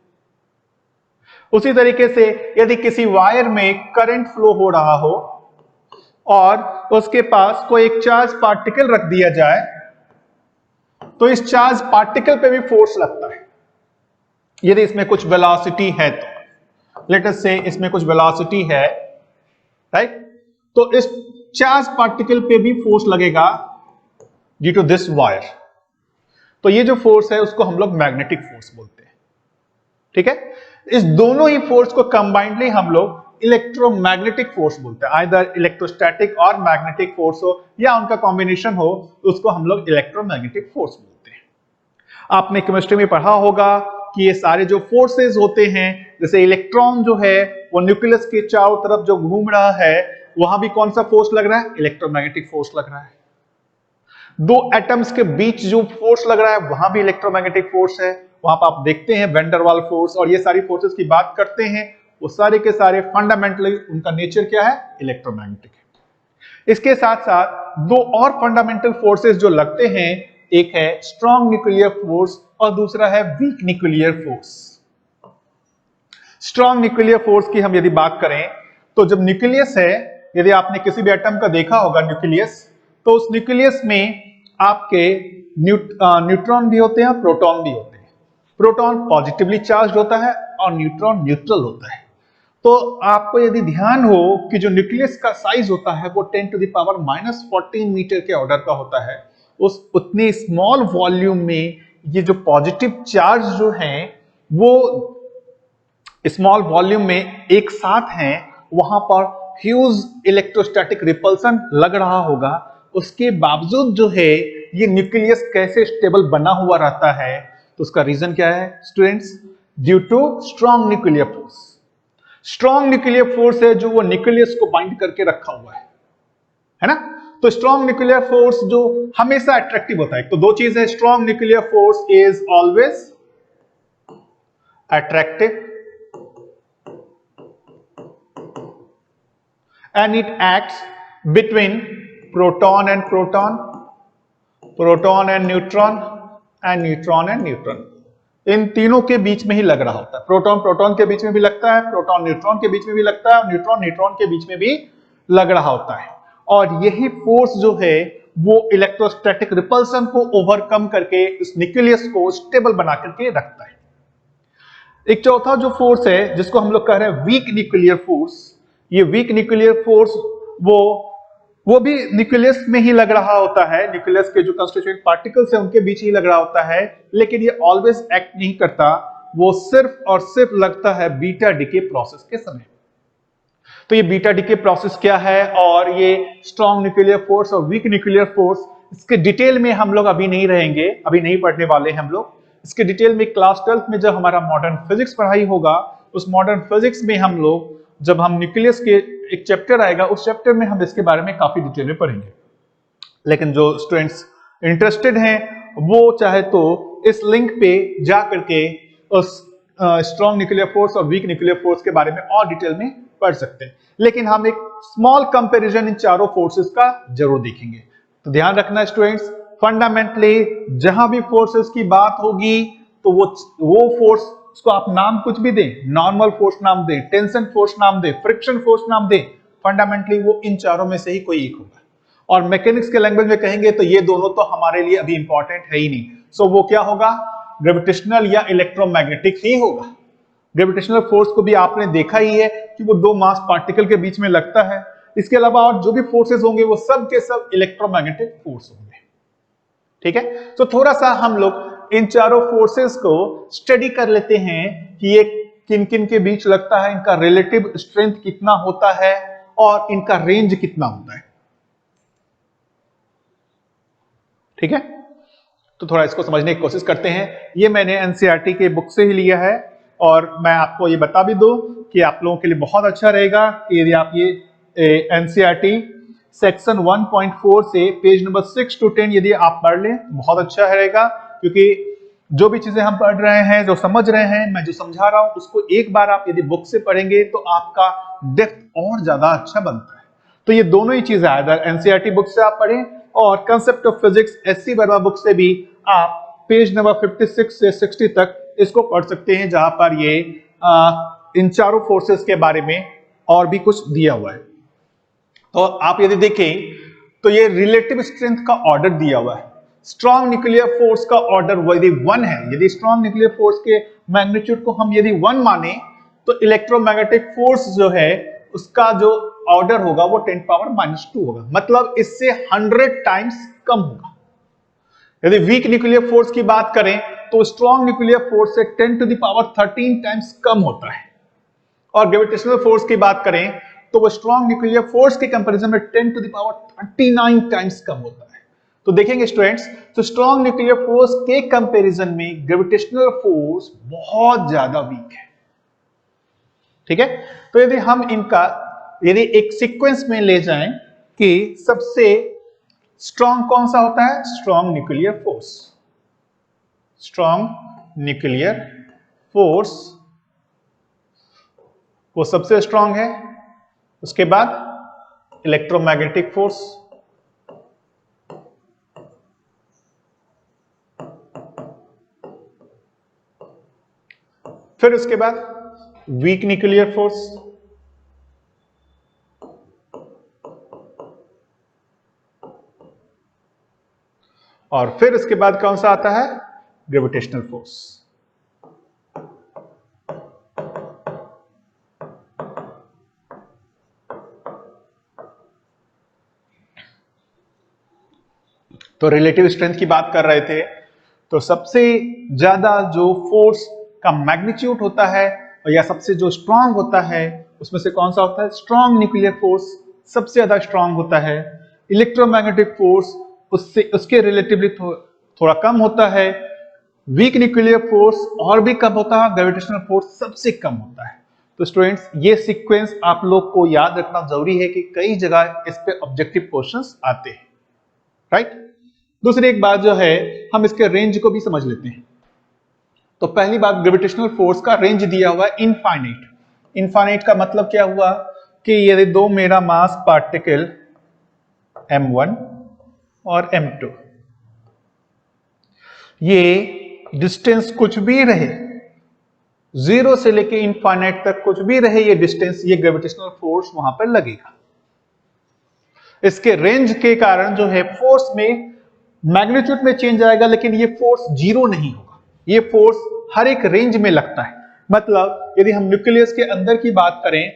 उसी तरीके से यदि किसी वायर में करंट फ्लो हो रहा हो और उसके पास कोई एक चार्ज पार्टिकल रख दिया जाए तो इस चार्ज पार्टिकल पे भी फोर्स लगता है। यदि इसमें कुछ वेलोसिटी है तो लेट अस से इसमें कुछ वेलोसिटी है, राइट, तो इस चार्ज पार्टिकल पे भी फोर्स लगेगा ड्यू टू दिस वायर। तो ये जो फोर्स है उसको हम लोग मैग्नेटिक फोर्स बोलते हैं, ठीक है। इस दोनों ही फोर्स को कंबाइंडली हम लोग इलेक्ट्रोमैग्नेटिक फोर्स बोलते हैं। आइदर इलेक्ट्रोस्टैटिक और मैग्नेटिक फोर्स हो या उनका कॉम्बिनेशन हो तो उसको हम लोग इलेक्ट्रोमैग्नेटिक फोर्स बोलते हैं। आपने केमिस्ट्री में पढ़ा होगा कि ये सारे जो फोर्सेस होते हैं, जैसे इलेक्ट्रॉन जो है वो न्यूक्लियस के चारों तरफ जो घूम रहा है वहां भी कौन सा फोर्स लग रहा है, इलेक्ट्रोमैग्नेटिक फोर्स लग रहा है। दो एटम्स के बीच जो फोर्स लग रहा है वहां भी इलेक्ट्रोमैग्नेटिक फोर्स है। वहां पर आप देखते हैं वेंडरवाल फोर्स और ये सारी फोर्सेस की बात करते हैं, वो सारे के सारे फंडामेंटली उनका नेचर क्या है, इलेक्ट्रोमैग्नेटिक है। इसके साथ साथ दो और फंडामेंटल फोर्सेस जो लगते हैं, एक है स्ट्रॉन्ग न्यूक्लियर फोर्स और दूसरा है week nuclear force. Strong nuclear force की हम यदि बात करें तो जब न्यूक्लियस है, यदि आपने किसी भी एटम का देखा होगा न्यूक्लियस, तो उस न्यूक्लियस में आपके न्यूट्रॉन भी होते हैं और प्रोटॉन भी होते हैं। प्रोटॉन पॉजिटिवली चार्ज होता है और न्यूट्रॉन न्यूट्रल होता है। तो आपको यदि ध्यान हो कि जो न्यूक्लियस का साइज होता है वो 10⁻⁻14 मीटर के ऑर्डर का होता है। उस उतने स्मॉल वॉल्यूम में ये जो पॉजिटिव चार्ज जो है वो स्मॉल वॉल्यूम में एक साथ हैं, वहां पर ह्यूज इलेक्ट्रोस्टैटिक रिपल्सन लग रहा होगा। उसके बावजूद जो है ये न्यूक्लियस कैसे स्टेबल बना हुआ रहता है, तो उसका रीजन क्या है students, due to strong nuclear force. Strong nuclear force है जो वो न्यूक्लियस को बाइंड करके रखा हुआ है ना। तो स्ट्रॉन्ग न्यूक्लियर फोर्स जो हमेशा अट्रैक्टिव होता है। तो दो चीज है, strong nuclear force is always attractive and it acts between proton and proton, proton and neutron and neutron and neutron। इन तीनों के बीच में ही लग रहा होता है। प्रोटॉन प्रोटॉन के बीच में भी लगता है, प्रोटॉन न्यूट्रॉन के बीच में भी लगता है और न्यूट्रॉन न्यूट्रॉन के बीच में भी लग रहा होता है। और यही फोर्स जो है वो इलेक्ट्रोस्टैटिक रिपल्सन को ओवरकम करके इस न्यूक्लियस को स्टेबल बना करके रखता है। एक चौथा जो फोर्स है जिसको हम लोग कह रहे हैं वीक न्यूक्लियर फोर्स। ये वीक न्यूक्लियर फोर्स वो भी न्यूक्लियस में ही लग रहा होता है। न्यूक्लियस के जो कंस्टिट्यूएंट पार्टिकल्स हैं उनके बीच ही लग रहा होता है, लेकिन ये ऑलवेज एक्ट नहीं करता। वो सिर्फ और सिर्फ लगता है बीटा डीके प्रोसेस के समय। तो ये बीटा डीके प्रोसेस क्या है और ये स्ट्रॉन्ग न्यूक्लियर फोर्स और वीक न्यूक्लियर फोर्स, इसके डिटेल में हम लोग अभी नहीं रहेंगे, अभी नहीं पढ़ने वाले हम लोग। इसके डिटेल में क्लास 12th में जब हमारा मॉडर्न फिजिक्स पढ़ाई होगा, उस मॉडर्न फिजिक्स में हम लोग जब हम न्यूक्लियस के एक चैप्टर आएगा उस चैप्टर में हम इसके बारे में काफी डिटेल में पढ़ेंगे। लेकिन जो स्टूडेंट्स इंटरेस्टेड हैं वो चाहे तो इस लिंक पे जा करके उस स्ट्रॉन्ग न्यूक्लियर फोर्स और वीक न्यूक्लियर फोर्स के बारे में और डिटेल में पढ़ सकते हैं। लेकिन हम एक स्मॉल कंपैरिजन इन चारों फोर्सेस का जरूर देखेंगे। तो ध्यान रखना स्टूडेंट्स, फंडामेंटली जहां भी फोर्सेस की बात होगी तो वो फोर्स उसको आप नाम कुछ भी दें, नॉर्मल फोर्स नाम दें, टेंशन फोर्स नाम दें, फ्रिक्शन फोर्स नाम दें, फंडामेंटली वो इन चारों में से ही कोई एक होगा। और मैकेनिक्स के लैंग्वेज में कहेंगे तो ये दोनों तो हमारे लिए अभी इंपॉर्टेंट है ही नहीं। सो वो क्या होगा, ग्रेविटेशनल या इलेक्ट्रोमैग्नेटिक ही होगा। ग्रेविटेशनल फोर्स को भी आपने देखा ही है कि वो दो मास पार्टिकल के बीच में लगता है। इसके अलावा और जो भी फोर्सेस होंगे वो सब के सब इलेक्ट्रोमैग्नेटिक फोर्स होंगे। ठीक है, तो थोड़ा सा हम लोग इन चारों फोर्सेस को स्टडी कर लेते हैं कि ये किन किन के बीच लगता है, इनका रिलेटिव स्ट्रेंथ कितना होता है और इनका रेंज कितना होता है। ठीक है, तो थोड़ा इसको समझने की कोशिश करते हैं। ये मैंने एनसीईआरटी के बुक से ही लिया है और मैं आपको ये बता भी दूं कि आप लोगों के लिए बहुत अच्छा रहेगा कि यदि आप ये एनसीईआरटी सेक्शन 1.4 से पेज नंबर 6 to 10 यदि आप पढ़ लें, बहुत अच्छा रहेगा। क्योंकि जो भी चीजें हम पढ़ रहे हैं, जो समझ रहे हैं, मैं जो समझा रहा हूं, उसको एक बार आप यदि बुक से पढ़ेंगे तो आपका डेप्थ और ज्यादा अच्छा बनता है। तो ये दोनों ही चीजें अगर एनसीईआरटी बुक से आप पढ़ें और concept of physics SC Verma book से भी आप पेज नंबर 56 से 60 तक इसको पढ़ सकते हैं, जहां पर ये इन चारों फोर्सेस के बारे में और भी कुछ दिया हुआ है। तो आप यदि देखें तो ये रिलेटिव स्ट्रेंथ का ऑर्डर दिया हुआ है। स्ट्रॉन्ग न्यूक्लियर फोर्स का ऑर्डर यदि 1 है, यदि स्ट्रॉन्ग न्यूक्लियर फोर्स के मैग्नीट्यूड को हम यदि 1 माने तो इलेक्ट्रोमैग्नेटिक फोर्स जो है उसका जो ऑर्डर होगा वो 10⁻⁻² होगा, मतलब इससे 100 टाइम्स कम होगा। यदि वीक न्यूक्लियर फोर्स की बात करें तो स्ट्रॉन्ग न्यूक्लियर फोर्स से 10⁻13 टाइम्स कम होता है। और ग्रेविटेशनल फोर्स की बात करें तो वो स्ट्रॉन्ग न्यूक्लियर फोर्स के कंपैरिजन में 10⁻39 टाइम्स कम होता है। तो देखेंगे स्टूडेंट्स, तो स्ट्रॉन्ग न्यूक्लियर फोर्स के कंपैरिजन में ग्रेविटेशनल फोर्स बहुत ज्यादा वीक है। ठीक है, तो यदि हम इनका यदि एक सीक्वेंस में ले जाएं कि सबसे स्ट्रॉन्ग कौन सा होता है, strong nuclear force. Strong nuclear force वो सबसे स्ट्रॉन्ग है। उसके बाद इलेक्ट्रोमैग्नेटिक फोर्स, फिर उसके बाद वीक न्यूक्लियर फोर्स, और फिर उसके बाद कौन सा आता है, ग्रेविटेशनल फोर्स। तो रिलेटिव स्ट्रेंथ की बात कर रहे थे, तो सबसे ज्यादा जो फोर्स का मैग्नीट्यूड होता है या सबसे जो स्ट्रांग होता है उसमें से कौन सा होता है, स्ट्रांग न्यूक्लियर फोर्स सबसे ज्यादा स्ट्रांग होता है। इलेक्ट्रोमैग्नेटिक फोर्स उससे उसके रिलेटिवली थोड़ा कम होता है। वीक न्यूक्लियर फोर्स और भी कम होता है, ग्रेविटेशनल फोर्स सबसे कम होता है। तो स्टूडेंट्स ये सीक्वेंस आप लोग को याद रखना जरूरी है कि कई जगह इस पे ऑब्जेक्टिव क्वेश्चंस आते हैं, राइट। दूसरी एक बात जो है, हम इसके रेंज को भी समझ लेते हैं। तो पहली बात, ग्रेविटेशनल फोर्स का रेंज दिया हुआ है इनफाइनाइट। इनफाइनाइट का मतलब क्या हुआ कि यदि दो मेरा मास पार्टिकल m1 और m2, ये डिस्टेंस कुछ भी रहे, 0 से लेके इनफाइनाइट तक कुछ भी रहे ये डिस्टेंस, ये ग्रेविटेशनल फोर्स वहां पर लगेगा। इसके रेंज के कारण जो है फोर्स में मैग्नीट्यूड में चेंज आएगा, लेकिन ये फोर्स 0 नहीं होगा, ये फोर्स हर एक रेंज में लगता है। मतलब यदि हम न्यूक्लियस के अंदर की बात करें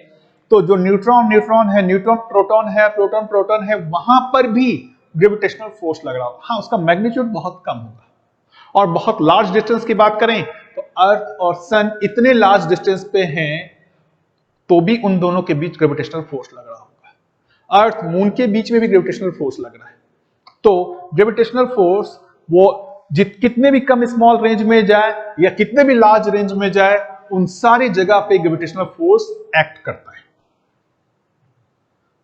तो जो न्यूट्रॉन न्यूट्रॉन है, न्यूट्रॉन प्रोटॉन है, प्रोटॉन प्रोटॉन है, वहां पर भी ग्रेविटेशनल फोर्स लग रहा होगा। हाँ, उसका मैग्नीट्यूड बहुत कम होगा। और बहुत लार्ज डिस्टेंस की बात करें तो अर्थ और सन इतने लार्ज डिस्टेंस पे हैं तो भी उन दोनों के बीच ग्रेविटेशनल फोर्स लग रहा होगा। अर्थ मून के बीच में भी ग्रेविटेशनल फोर्स लग रहा है। तो ग्रेविटेशनल फोर्स वो कितने भी कम स्मॉल रेंज में जाए या कितने भी लार्ज रेंज में जाए, उन सारी जगह पे ग्रेविटेशनल फोर्स एक्ट करता है।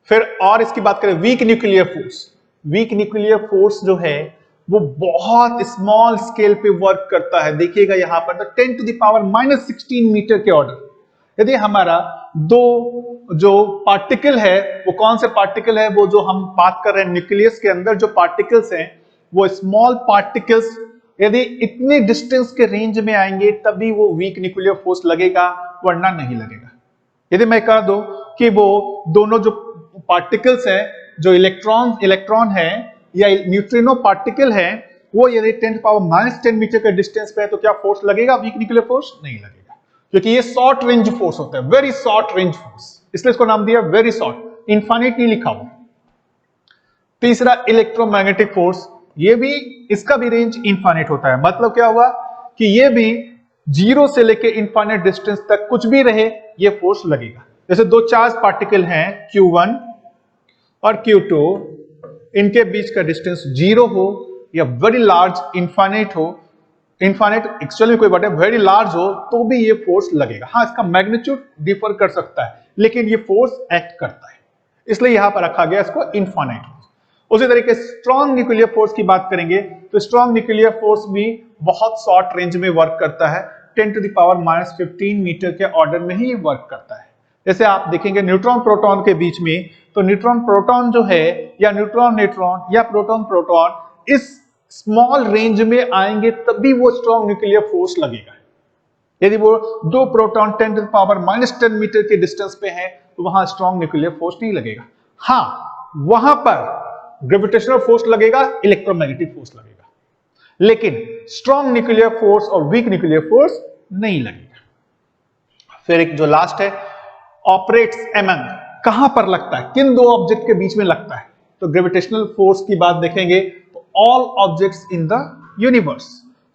फिर और इसकी बात करें weak nuclear force. Week nuclear force जो है वो बहुत स्मॉल स्केल पे वर्क करता है। देखिएगा यहां पर 10⁻⁻16 मीटर के ऑर्डर। यदि हमारा दो जो पार्टिकल है, वो कौन से पार्टिकल है, वो जो हम बात कर रहे हैं न्यूक्लियस के अंदर जो पार्टिकल्स हैं वो स्मॉल पार्टिकल्स यदि इतने डिस्टेंस के रेंज में आएंगे तभी वो वीक न्यूक्लियर फोर्स लगेगा, वरना नहीं लगेगा। यदि मैं कह दूं कि वो दोनों जो पार्टिकल्स हैं, जो इलेक्ट्रॉन है या न्यूट्रिनो पार्टिकल है, वो यदि 10⁻⁻10 मीटर के डिस्टेंस पे है तो क्या फोर्स लगेगा? वीक न्यूक्लियर फोर्स नहीं लगेगा, क्योंकि ये शॉर्ट रेंज फोर्स होता है, वेरी शॉर्ट रेंज फोर्स, इसलिए इसको नाम दिया वेरी शॉर्ट, इनफाइनाइट नहीं लिखा हुआ। तीसरा इलेक्ट्रोमैग्नेटिक फोर्स, ये भी, इसका भी रेंज इनफाइनाइट होता है। मतलब क्या हुआ कि ये भी 0 से लेके इनफाइनाइट डिस्टेंस तक कुछ भी रहे ये फोर्स लगेगा। जैसे दो चार्ज पार्टिकल हैं Q1 और Q2, इनके बीच का डिस्टेंस 0 हो या वेरी लार्ज इनफाइनाइट हो, इनफाइनाइट एक्चुअली कोई बटे वेरी लार्ज हो, तो भी ये फोर्स लगेगा। हाँ, इसका मैग्नीट्यूड डिफर कर सकता है, लेकिन ये फोर्स एक्ट करता है, इसलिए यहां पर रखा गया इसको इनफाइनाइट फोर्स। उसी तरीके से स्ट्रॉन्ग न्यूक्लियर फोर्स की बात करेंगे तो स्ट्रॉन्ग न्यूक्लियर फोर्स भी बहुत शॉर्ट रेंज में वर्क करता है, 10⁻⁻15 मीटर के ऑर्डर में ही वर्क करता है। जैसे आप देखेंगे न्यूट्रॉन प्रोटॉन के बीच में, तो न्यूट्रॉन प्रोटॉन जो है, या न्यूट्रॉन न्यूट्रॉन या प्रोटॉन प्रोटॉन, इस स्मॉल रेंज में आएंगे तभी वो स्ट्रॉन्ग न्यूक्लियर फोर्स लगेगा। यदि वो दो प्रोटॉन 10⁻⁻10 मीटर के डिस्टेंस पे है तो वहां स्ट्रॉन्ग न्यूक्लियर फोर्स नहीं लगेगा। हाँ, वहां पर ग्रेविटेशनल फोर्स लगेगा, इलेक्ट्रोमैग्नेटिक फोर्स लगेगा, लेकिन स्ट्रॉन्ग न्यूक्लियर फोर्स और वीक न्यूक्लियर फोर्स नहीं लगेगा। फिर एक जो लास्ट है, ऑपरेट्स एमंग, कहां पर लगता है, किन दो ऑब्जेक्ट के बीच में लगता है? तो ग्रेविटेशनल फोर्स की बात देखेंगे तो all objects in the universe,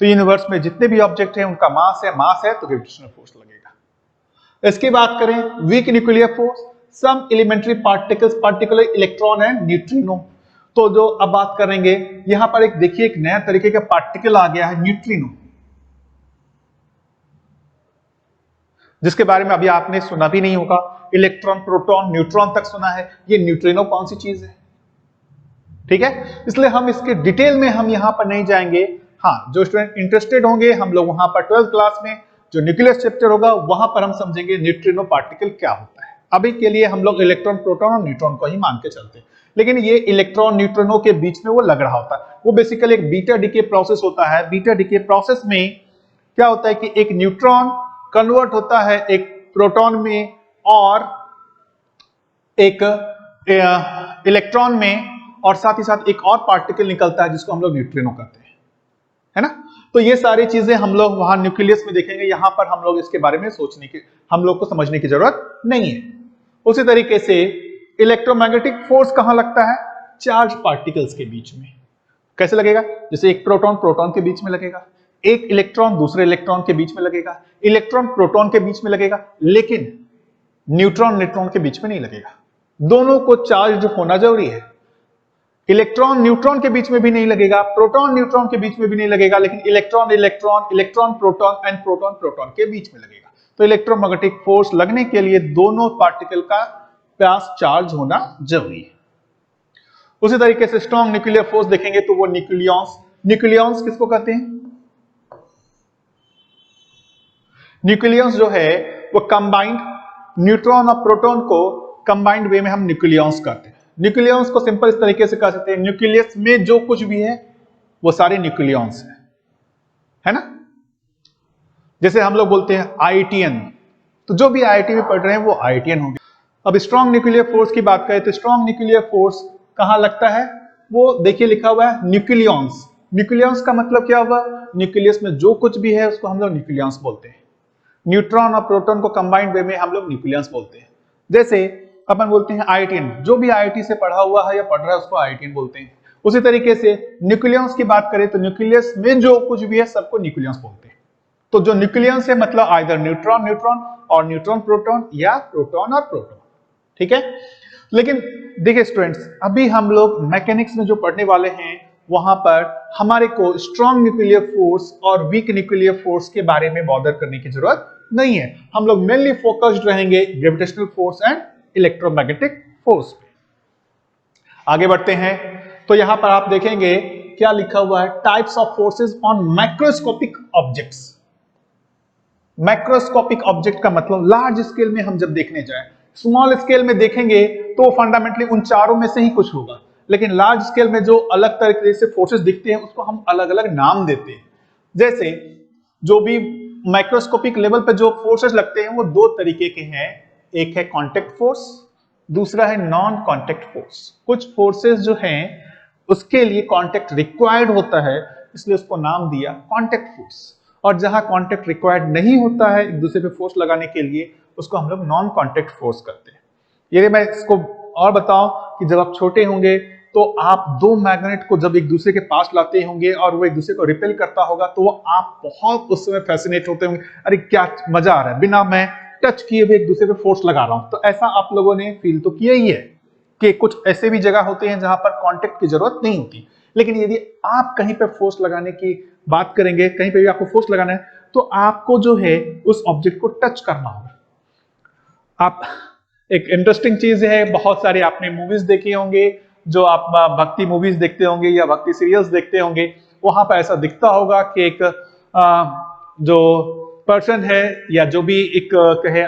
तो यूनिवर्स में जितने भी ऑब्जेक्ट हैं उनका मास है तो ग्रेविटेशनल फोर्स लगेगा। इसकी बात करें weak nuclear force, some elementary particles, particular electron and neutrino. तो जो अब बात करेंगे यहां पर एक देखिए, एक नया तरीके का पार्टिकल आ गया है, न्यूट्रिनो, जिसके बारे में अभी आपने सुना भी नहीं होगा। इलेक्ट्रॉन, प्रोटॉन, न्यूट्रॉन तक सुना है, ये न्यूट्रिनो कौन सी चीज है? ठीक है, इसलिए हम इसके डिटेल में हम यहां पर नहीं जाएंगे। हाँ, जो स्टूडेंट इंटरेस्टेड होंगे, हम लोग वहां पर 12th क्लास में जो न्यूक्लियस चैप्टर होगा वहां पर हम समझेंगे न्यूट्रिनो पार्टिकल क्या होता है। अभी के लिए हम लोग इलेक्ट्रॉन, प्रोटॉन और न्यूट्रॉन को ही मान के चलते हैं, लेकिन ये इलेक्ट्रॉन न्यूट्रिनो के बीच में वो लग रहा होता है। वो बेसिकली एक बीटा डीके प्रोसेस होता है। बीटा डीके प्रोसेस में क्या होता है कि एक न्यूट्रॉन कन्वर्ट होता है एक प्रोटॉन में और एक इलेक्ट्रॉन में, और साथ ही साथ एक और पार्टिकल निकलता है जिसको हम लोग न्यूट्रिनो कहते हैं, है ना। तो ये सारी चीजें हम लोग वहां न्यूक्लियस में देखेंगे, यहां पर हम लोग इसके बारे में सोचने की, हम लोग को समझने की जरूरत नहीं है। उसी तरीके से इलेक्ट्रोमैग्नेटिक फोर्स कहां लगता है? चार्ज पार्टिकल्स के बीच में। कैसे लगेगा? जैसे एक प्रोटॉन प्रोटॉन के बीच में लगेगा, एक इलेक्ट्रॉन दूसरे इलेक्ट्रॉन के बीच में लगेगा, इलेक्ट्रॉन प्रोटॉन के बीच में लगेगा, लेकिन न्यूट्रॉन न्यूट्रॉन के बीच में नहीं लगेगा। दोनों को चार्ज होना जरूरी है। इलेक्ट्रॉन न्यूट्रॉन के बीच में भी नहीं लगेगा, प्रोटॉन न्यूट्रॉन के बीच में भी नहीं लगेगा, लेकिन electron electron, electron proton and proton proton के बीच में लगेगा। तो इलेक्ट्रोमैग्नेटिक फोर्स लगने के लिए दोनों पार्टिकल का पास चार्ज होना जरूरी है। उसी तरीके से स्ट्रॉन्ग न्यूक्लियर फोर्स देखेंगे तो वो न्यूक्लियॉन्स, न्यूक्लियॉन्स किसको कहते हैं? न्यूक्लियॉन्स जो है वो कंबाइंड, न्यूट्रॉन और प्रोटॉन को कंबाइंड वे में हम न्यूक्लियॉन्स कहते हैं। न्यूक्लियॉन्स को सिंपल इस तरीके से कह सकते हैं, न्यूक्लियस में जो कुछ भी है वो सारे न्यूक्लियॉन्स है ना। जैसे हम लोग बोलते हैं आईआईटीएन, तो जो भी आईआईटी में पढ़ रहे हैं वो आईआईटीएन होंगे। अब स्ट्रॉन्ग न्यूक्लियर फोर्स की बात करें तो स्ट्रॉन्ग न्यूक्लियर फोर्स कहां लगता है? वो देखिए लिखा हुआ है न्यूक्लियॉन्स। न्यूक्लियॉन्स का मतलब क्या हुआ? न्यूक्लियस में जो कुछ भी है उसको हम लोग न्यूक्लियॉन्स बोलते हैं। न्यूट्रॉन और प्रोटॉन को कंबाइंड वे में हम लोग न्यूक्लियॉन्स बोलते हैं। जैसे अपन बोलते हैं आईआईटीएन, जो भी आईआईटी से पढ़ा हुआ है या पढ़ रहा है उसको आईआईटीएन बोलते हैं। उसी तरीके से न्यूक्लियॉन्स की बात करें तो न्यूक्लियस में जो कुछ भी है सबको न्यूक्लियॉन्स बोलते हैं। तो जो न्यूक्लियॉन्स है मतलब आइदर न्यूट्रॉन न्यूट्रॉन और न्यूट्रॉन प्रोटॉन या प्रोटॉन और प्रोटॉन, ठीक है। लेकिन देखिए स्टूडेंट्स, अभी हम लोग मैकेनिक्स में जो पढ़ने वाले हैं वहां पर हमारे को स्ट्रॉन्ग न्यूक्लियर फोर्स और वीक न्यूक्लियर फोर्स के बारे में बॉदर करने की जरूरत नहीं है। हम लोग मेनली फोकस्ड रहेंगे gravitational force and electromagnetic force पे। आगे बढ़ते हैं तो यहां पर आप देखेंगे क्या लिखा हुआ है, types of forces on macroscopic objects. Macroscopic object का मतलब लार्ज स्केल में हम जब देखने जाएं, स्मॉल स्केल में देखेंगे तो फंडामेंटली उन चारों में से ही कुछ होगा, लेकिन लार्ज स्केल में जो अलग तरीके से फोर्सेस दिखते हैं उसको हम अलग अलग नाम देते हैं। जैसे जो भी माइक्रोस्कोपिक लेवल पे जो फोर्सेस लगते हैं वो दो तरीके के हैं, एक है कांटेक्ट फोर्स, दूसरा है नॉन कांटेक्ट फोर्स। कुछ फोर्सेस जो हैं उसके लिए कांटेक्ट रिक्वायर्ड होता है, इसलिए उसको नाम दिया कांटेक्ट फोर्स, और जहां कांटेक्ट रिक्वायर्ड नहीं होता है एक दूसरे पे फोर्स लगाने के लिए, उसको हम लोग नॉन कांटेक्ट फोर्स करते हैं। ये मैं इसको और बताऊं कि जब आप छोटे होंगे तो आप दो मैग्नेट को जब एक दूसरे के पास लाते होंगे और वो एक दूसरे को रिपेल करता होगा तो आप बहुत उस समय फैसिनेट होते होंगे, अरे क्या मजा आ रहा है, बिना मैं टच किए हुए एक दूसरे पे फोर्स लगा रहा हूं। तो ऐसा आप लोगों ने फील तो किया ही है कि कुछ ऐसे भी जगह होते हैं जहां पर कांटेक्ट की जरूरत नहीं होती, लेकिन यदि आप कहीं पे फोर्स लगाने की बात करेंगे, कहीं पे भी आपको फोर्स लगाना है, तो आपको जो है उस ऑब्जेक्ट को टच करना होगा। आप एक इंटरेस्टिंग चीज है, बहुत सारे आपने मूवीज देखे होंगे, जो आप भक्ति मूवीज देखते होंगे या भक्ति सीरियल्स देखते होंगे, वहां पर ऐसा दिखता होगा कि एक जो पर्सन है या जो भी एक कहे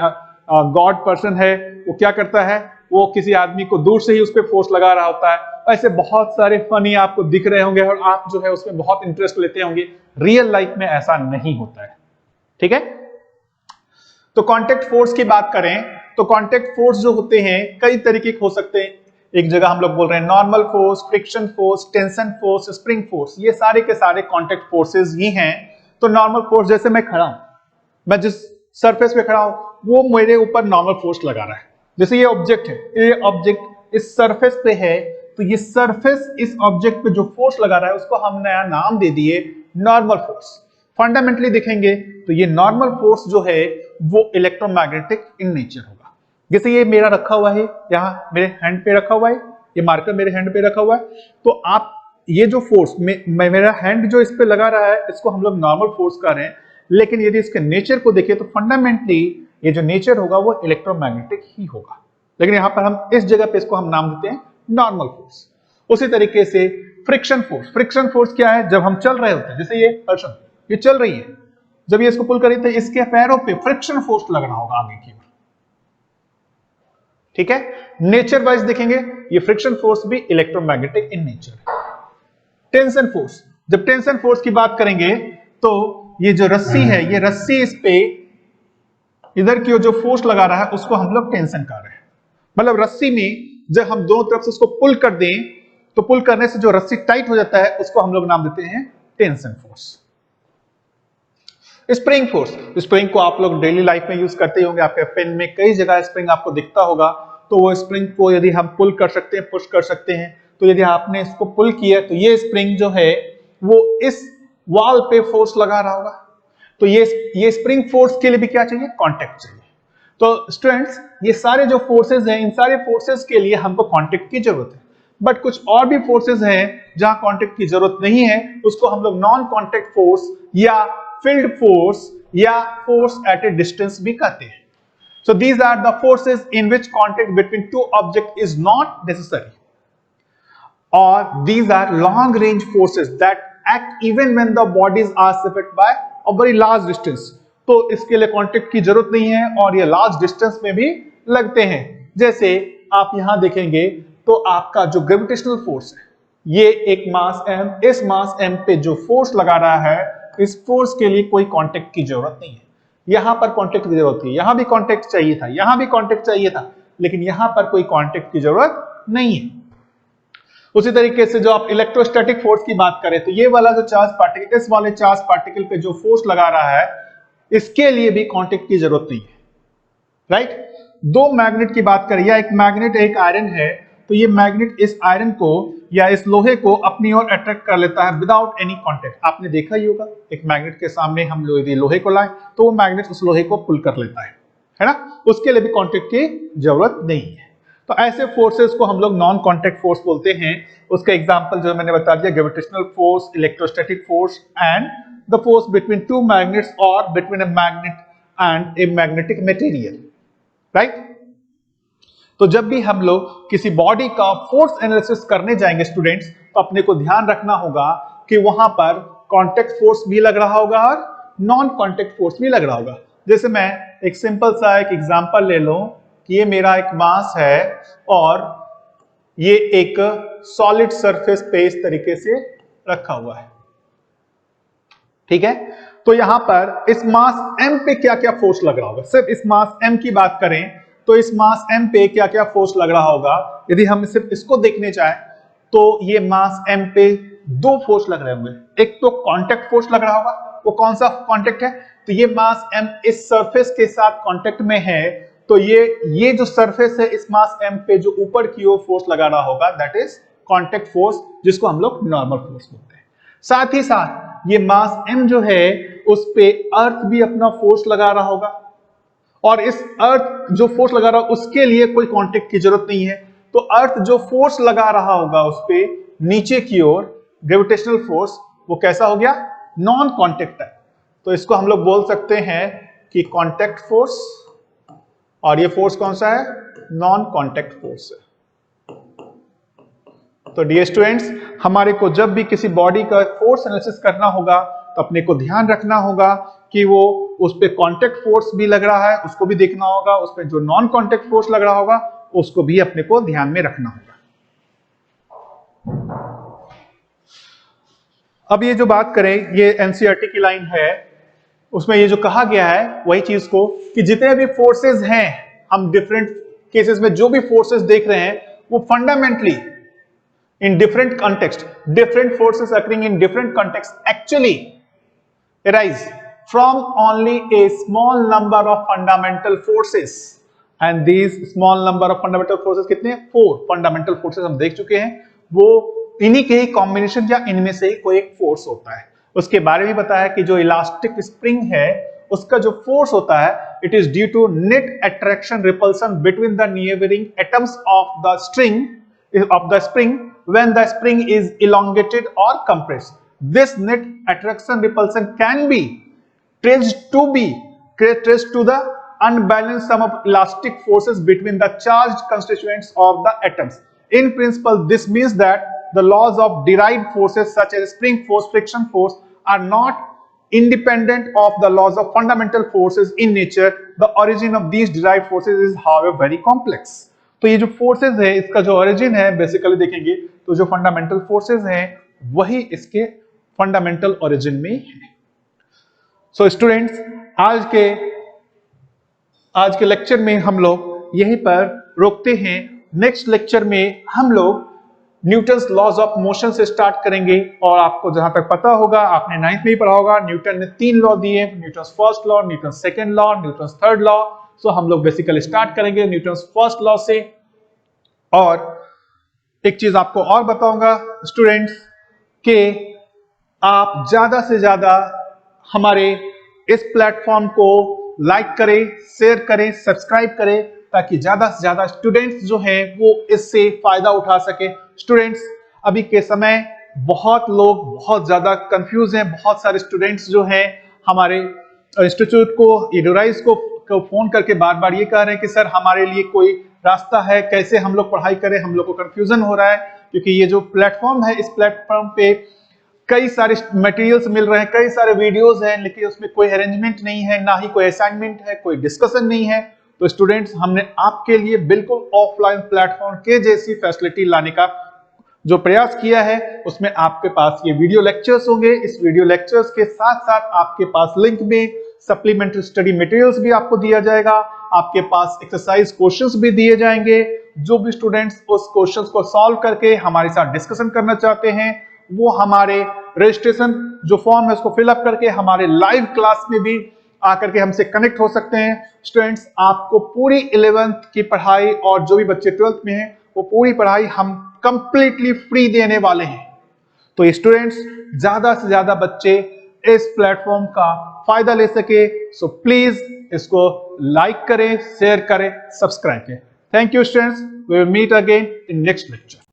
गॉड पर्सन है, वो क्या करता है, वो किसी आदमी को दूर से ही उस पर फोर्स लगा रहा होता है। ऐसे बहुत सारे फनी आपको दिख रहे होंगे और आप जो है उसमें बहुत इंटरेस्ट लेते होंगे। रियल लाइफ में ऐसा नहीं होता है, ठीक है। तो कांटेक्ट फोर्स की बात करें तो कांटेक्ट फोर्स जो होते हैं कई तरीके के हो सकते हैं। एक जगह हम लोग बोल रहे हैं normal force, friction force, tension force, spring force, ये सारे के सारे कांटेक्ट फोर्सेस ही हैं। तो नॉर्मल फोर्स, जैसे मैं खड़ा हूं, मैं जिस सरफेस पे खड़ा हूं वो मेरे ऊपर नॉर्मल फोर्स लगा रहा है। जैसे ये ऑब्जेक्ट है, ये ऑब्जेक्ट इस सरफेस पे है, तो ये सरफेस इस ऑब्जेक्ट पे जो फोर्स लगा रहा है उसको हम नया नाम दे दिए नॉर्मल फोर्स। फंडामेंटली देखेंगे तो ये नॉर्मल फोर्स जो है वो इलेक्ट्रोमैग्नेटिक इन नेचर होगा। जैसे ये मेरा रखा हुआ है, यहाँ मेरे हैंड पे रखा हुआ है, ये मार्कर मेरे हैंड पे रखा हुआ है, तो आप ये जो फोर्स मेरा हैंड जो इस पे लगा रहा है इसको हम लोग नॉर्मल फोर्स कर रहे हैं, लेकिन यदि इसके नेचर को देखें तो फंडामेंटली ये जो नेचर होगा वो इलेक्ट्रोमैग्नेटिक ही होगा, लेकिन यहाँ पर हम इस जगह पे इसको हम नाम देते हैं नॉर्मल फोर्स। उसी तरीके से फ्रिक्शन फोर्स, फ्रिक्शन फोर्स क्या है, जब हम चल रहे होते हैं, जैसे ये पर्सन ये चल रही है, जब ये इसको पुल करी तो इसके पैरों पे फ्रिक्शन फोर्स लगना होगा आगे की ओर, ठीक है। नेचर वाइज देखेंगे ये फ्रिक्शन फोर्स भी इलेक्ट्रोमैग्नेटिक इन नेचर है। टेंशन फोर्स, जब टेंशन फोर्स की बात करेंगे तो ये जो रस्सी है, ये रस्सी इस पे इधर की ओर जो फोर्स लगा रहा है उसको हम लोग टेंशन कर रहे हैं। मतलब रस्सी में जब हम दोनों तरफ से उसको पुल कर दें तो पुल करने से जो रस्सी टाइट हो जाता है उसको हम लोग नाम देते हैं tension force. Spring force, spring को आप लोग डेली लाइफ में यूज करते होंगे, आपके पेन में कई जगह स्प्रिंग आपको दिखता होगा। तो वो स्प्रिंग को यदि हम पुल कर सकते हैं, पुश कर सकते हैं, तो यदि आपने इसको पुल किया तो ये स्प्रिंग जो है वो इस वॉल पे फोर्स लगा रहा होगा। तो ये स्प्रिंग फोर्स के लिए भी क्या चाहिए, कांटेक्ट चाहिए। तो स्टूडेंट्स ये सारे जो फोर्सेस हैं, इन सारे फोर्सेस के लिए हमको कांटेक्ट की जरूरत है, बट कुछ और भी फोर्सेस हैं जहां कांटेक्ट की जरूरत नहीं है, उसको हम लोग नॉन कांटेक्ट फोर्स या फील्ड फोर्स या फोर्स एट ए डिस्टेंस भी कहते हैं। So these are the forces in which contact between two objects is not necessary, or these are long range forces that act even when the bodies are separated by a very large distance। तो इसके लिए कांटेक्ट की जरूरत नहीं है और ये लार्ज डिस्टेंस में भी लगते हैं। जैसे आप यहां देखेंगे तो आपका जो ग्रेविटेशनल फोर्स है, ये एक मास m, इस मास m पे जो फोर्स लगा रहा है, इस फोर्स के लिए कोई कांटेक्ट की जरूरत नहीं है। यहां पर कांटेक्ट की जरूरत थी, यहां भी कांटेक्ट चाहिए था, यहां भी कांटेक्ट चाहिए था, लेकिन यहां पर कोई कांटेक्ट की जरूरत नहीं है। उसी तरीके से जो आप इलेक्ट्रोस्टैटिक फोर्स की बात करें तो ये वाला जो चार्ज पार्टिकल, इस वाले चार्ज पार्टिकल पे जो फोर्स लगा रहा है, इसके लिए भी कांटेक्ट की जरूरत नहीं है, राइट। दो मैग्नेट की बात करें, या एक मैग्नेट एक आयरन है, तो ये मैग्नेट इस आयरन को या इस लोहे को अपनी ओर अट्रैक्ट कर लेता है विदाउट एनी कांटेक्ट। आपने देखा ही होगा, एक मैग्नेट के सामने हम लोहे को लाए तो वो मैग्नेट उस लोहे को पुल कर लेता है ना, उसके लिए भी कांटेक्ट की जरूरत नहीं है। तो ऐसे फोर्सेस को हम लोग नॉन कांटेक्ट फोर्स बोलते हैं। उसका एग्जांपल जो मैंने बता दिया, gravitational force, electrostatic force and the force between two magnets और between a magnet and a magnetic material, right. तो जब भी हम लोग किसी बॉडी का फोर्स एनालिसिस करने जाएंगे स्टूडेंट्स, तो अपने को ध्यान रखना होगा कि वहां पर कांटेक्ट फोर्स भी लग रहा होगा और नॉन कांटेक्ट फोर्स भी लग रहा होगा। जैसे मैं एक सिंपल सा एक एग्जांपल ले लूं कि ये मेरा एक मास है और ये एक सॉलिड सरफेस पे इस तरीके से रखा हुआ है। ठीक है। तो यहां पर इस मास m पे क्या क्या फोर्स लग रहा होगा, सिर्फ इस मास m की बात करें तो इस मास m पे क्या क्या फोर्स लग रहा होगा, यदि हम सिर्फ इसको देखने चाहें तो ये मास m पे दो फोर्स लग रहे होंगे। एक तो कांटेक्ट फोर्स लग रहा होगा, वो कौन सा कांटेक्ट है, तो ये मास m इस सरफेस के साथ कांटेक्ट में है, तो ये जो सरफेस है इस मास m पे जो ऊपर की ओर फोर्स लगा रहा होगा दैट इज कांटेक्ट फोर्स, जिसको हम लोग नॉर्मल फोर्स बोलते हैं। साथ ही साथ ये मास m जो है उस पे अर्थ भी अपना फोर्स लगा रहा होगा, और इस अर्थ जो फोर्स लगा रहा है उसके लिए कोई कांटेक्ट की जरूरत नहीं है, तो अर्थ जो फोर्स लगा रहा होगा उस पे नीचे की ओर ग्रेविटेशनल फोर्स, वो कैसा हो गया, नॉन कांटेक्ट है। तो इसको हम लोग बोल सकते हैं कि कांटेक्ट फोर्स, और ये फोर्स कौन सा है, नॉन कांटेक्ट फोर्स है। तो डियर स्टूडेंट्स, हमारे को जब भी किसी बॉडी का फोर्स एनालिसिस करना होगा तो अपने को ध्यान रखना होगा कि वो उस पे कांटेक्ट फोर्स भी लग रहा है, उसको भी देखना होगा, उस पे जो नॉन कांटेक्ट फोर्स लग रहा होगा उसको भी अपने को ध्यान में रखना होगा। अब ये जो बात करें, ये एनसीईआरटी की लाइन है, उसमें ये जो कहा गया है वही चीज को कि जितने भी फोर्सेस हैं, हम डिफरेंट केसेस में जो भी फोर्सेस देख रहे हैं वो fundamentally in different context, different forces occurring in different contexts actually arise from only a small number of fundamental forces, and these small number of fundamental forces कितने हैं, 4 fundamental forces हम देख चुके हैं, वो इन्हीं के ही कॉम्बिनेशन या इनमें से ही कोई एक फोर्स होता है। उसके बारे में बताया कि जो इलास्टिक स्प्रिंग है उसका जो फोर्स होता है it is due to net attraction repulsion between the nearing atoms of the spring when the spring is elongated or compressed. This net attraction repulsion can be traced to the unbalanced sum of elastic forces between the charged constituents of the atoms. In principle, this means that the laws of derived forces such as spring force, friction force are not independent of the laws of fundamental forces in nature. The origin of these derived forces is however very complex. तो ये जो फोर्सेस है इसका जो ओरिजिन है बेसिकली देखेंगे तो जो फंडामेंटल फोर्सेस हैं वही इसके फंडामेंटल ओरिजिन में है। सो स्टूडेंट्स, आज के लेक्चर में हम लोग यहीं पर रोकते हैं। नेक्स्ट लेक्चर में हम लोग न्यूटन्स लॉज ऑफ मोशन से स्टार्ट करेंगे, और आपको जहां तक पता होगा आपने 9th में ही पढ़ा होगा, न्यूटन ने 3 लॉ दिए, Newton's first law, Newton's second law, Newton's third law. So हम लोग बेसिकली स्टार्ट करेंगे न्यूटन्स फर्स्ट लॉ से। और एक चीज आपको और बताऊंगा स्टूडेंट्स कि आप ज्यादा से ज्यादा हमारे इस प्लेटफॉर्म को लाइक करें, शेयर करें, सब्सक्राइब करें, ताकि ज्यादा से ज्यादा स्टूडेंट्स जो हैं वो इससे फायदा उठा सके। स्टूडेंट्स, अभी के समय बहुत लोग बहुत ज्यादा कंफ्यूज हैं, बहुत सारे स्टूडेंट्स जो हैं हमारे इंस्टीट्यूट को, एडुराइज को फोन करके बार बार ये कह रहे हैं कि सर हमारे लिए कोई रास्ता है, कैसे हम लोग पढ़ाई करें, हम लोग को कंफ्यूजन हो रहा है। क्योंकि ये जो प्लेटफॉर्म है इस प्लेटफॉर्म पे कई सारे मटेरियल्स मिल रहे हैं, कई सारे वीडियोस हैं, लेकिन उसमें कोई अरेंजमेंट नहीं है, ना ही कोई असाइनमेंट है, कोई डिस्कशन नहीं है। तो स्टूडेंट्स, हमने आपके लिए बिल्कुल ऑफलाइन प्लेटफॉर्म के जैसी फैसिलिटी लाने का जो प्रयास किया है, उसमें आपके पास ये वीडियो लेक्चर्स होंगे। इस वीडियो लेक्चर्स के साथ साथ आपके पास लिंक में सप्लीमेंट्री स्टडी मटेरियल्स भी आपको दिया जाएगा, आपके पास एक्सरसाइज क्वेश्चंस भी दिए जाएंगे। जो भी स्टूडेंट्स उस क्वेश्चंस को सॉल्व करके हमारे साथ डिस्कशन करना चाहते हैं वो हमारे रजिस्ट्रेशन जो फॉर्म है उसको फिलअप करके हमारे लाइव क्लास में भी आकर के हमसे कनेक्ट हो सकते हैं। स्टूडेंट्स, आपको पूरी 11th की पढ़ाई और जो भी बच्चे 12th में हैं वो पूरी पढ़ाई हम कंप्लीटली फ्री देने वाले हैं। तो स्टूडेंट्स, ज्यादा से ज्यादा बच्चे इस प्लेटफॉर्म का फायदा ले सके, सो प्लीज इसको लाइक करें, शेयर करें, सब्सक्राइब करें। Thank you students, we will meet again in next lecture.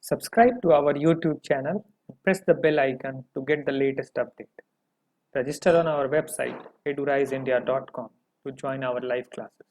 Subscribe to our YouTube channel and press the bell icon to get the latest update. Register on our website eduriseindia.com to join our live classes.